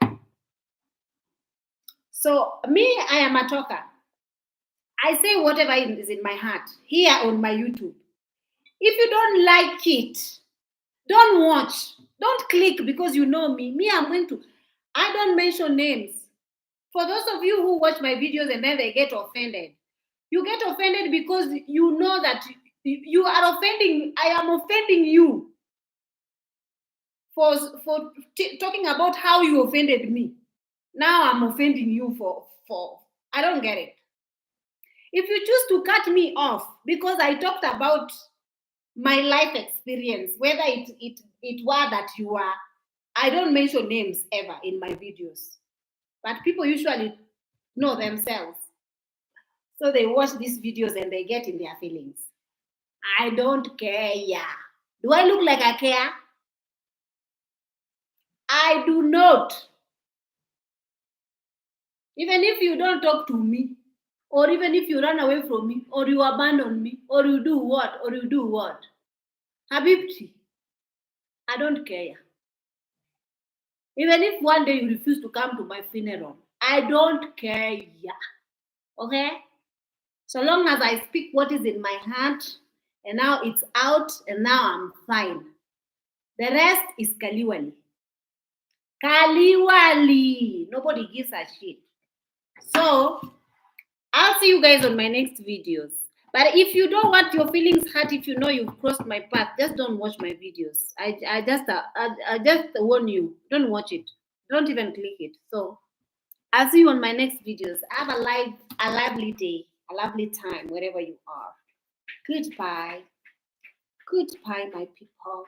So me, I am a talker. I say whatever is in my heart here on my YouTube. If you don't like it, don't watch. Don't click because you know me. I don't mention names. For those of you who watch my videos and then they get offended, you get offended because you know that you are offending. I am offending you for talking about how you offended me. Now I'm offending you for I don't get it. If you choose to cut me off because I talked about my life experience, whether it were that you are, I don't mention names ever in my videos, but people usually know themselves. So they watch these videos and they get in their feelings. I don't care. Do I look like I care? I do not. Even if you don't talk to me, or even if you run away from me, or you abandon me, or you do what, Habibti, I don't care. Even if one day you refuse to come to my funeral, I don't care. Okay? So long as I speak what is in my heart, and now it's out, and now I'm fine. The rest is Kaliwali. Kaliwali. Nobody gives a shit. So, I'll see you guys on my next videos. But if you don't want your feelings hurt, if you know you've crossed my path, just don't watch my videos. I just warn you, don't watch it. Don't even click it. So, I'll see you on my next videos. Have a lively day, a lovely time, wherever you are. Goodbye. Goodbye, my people.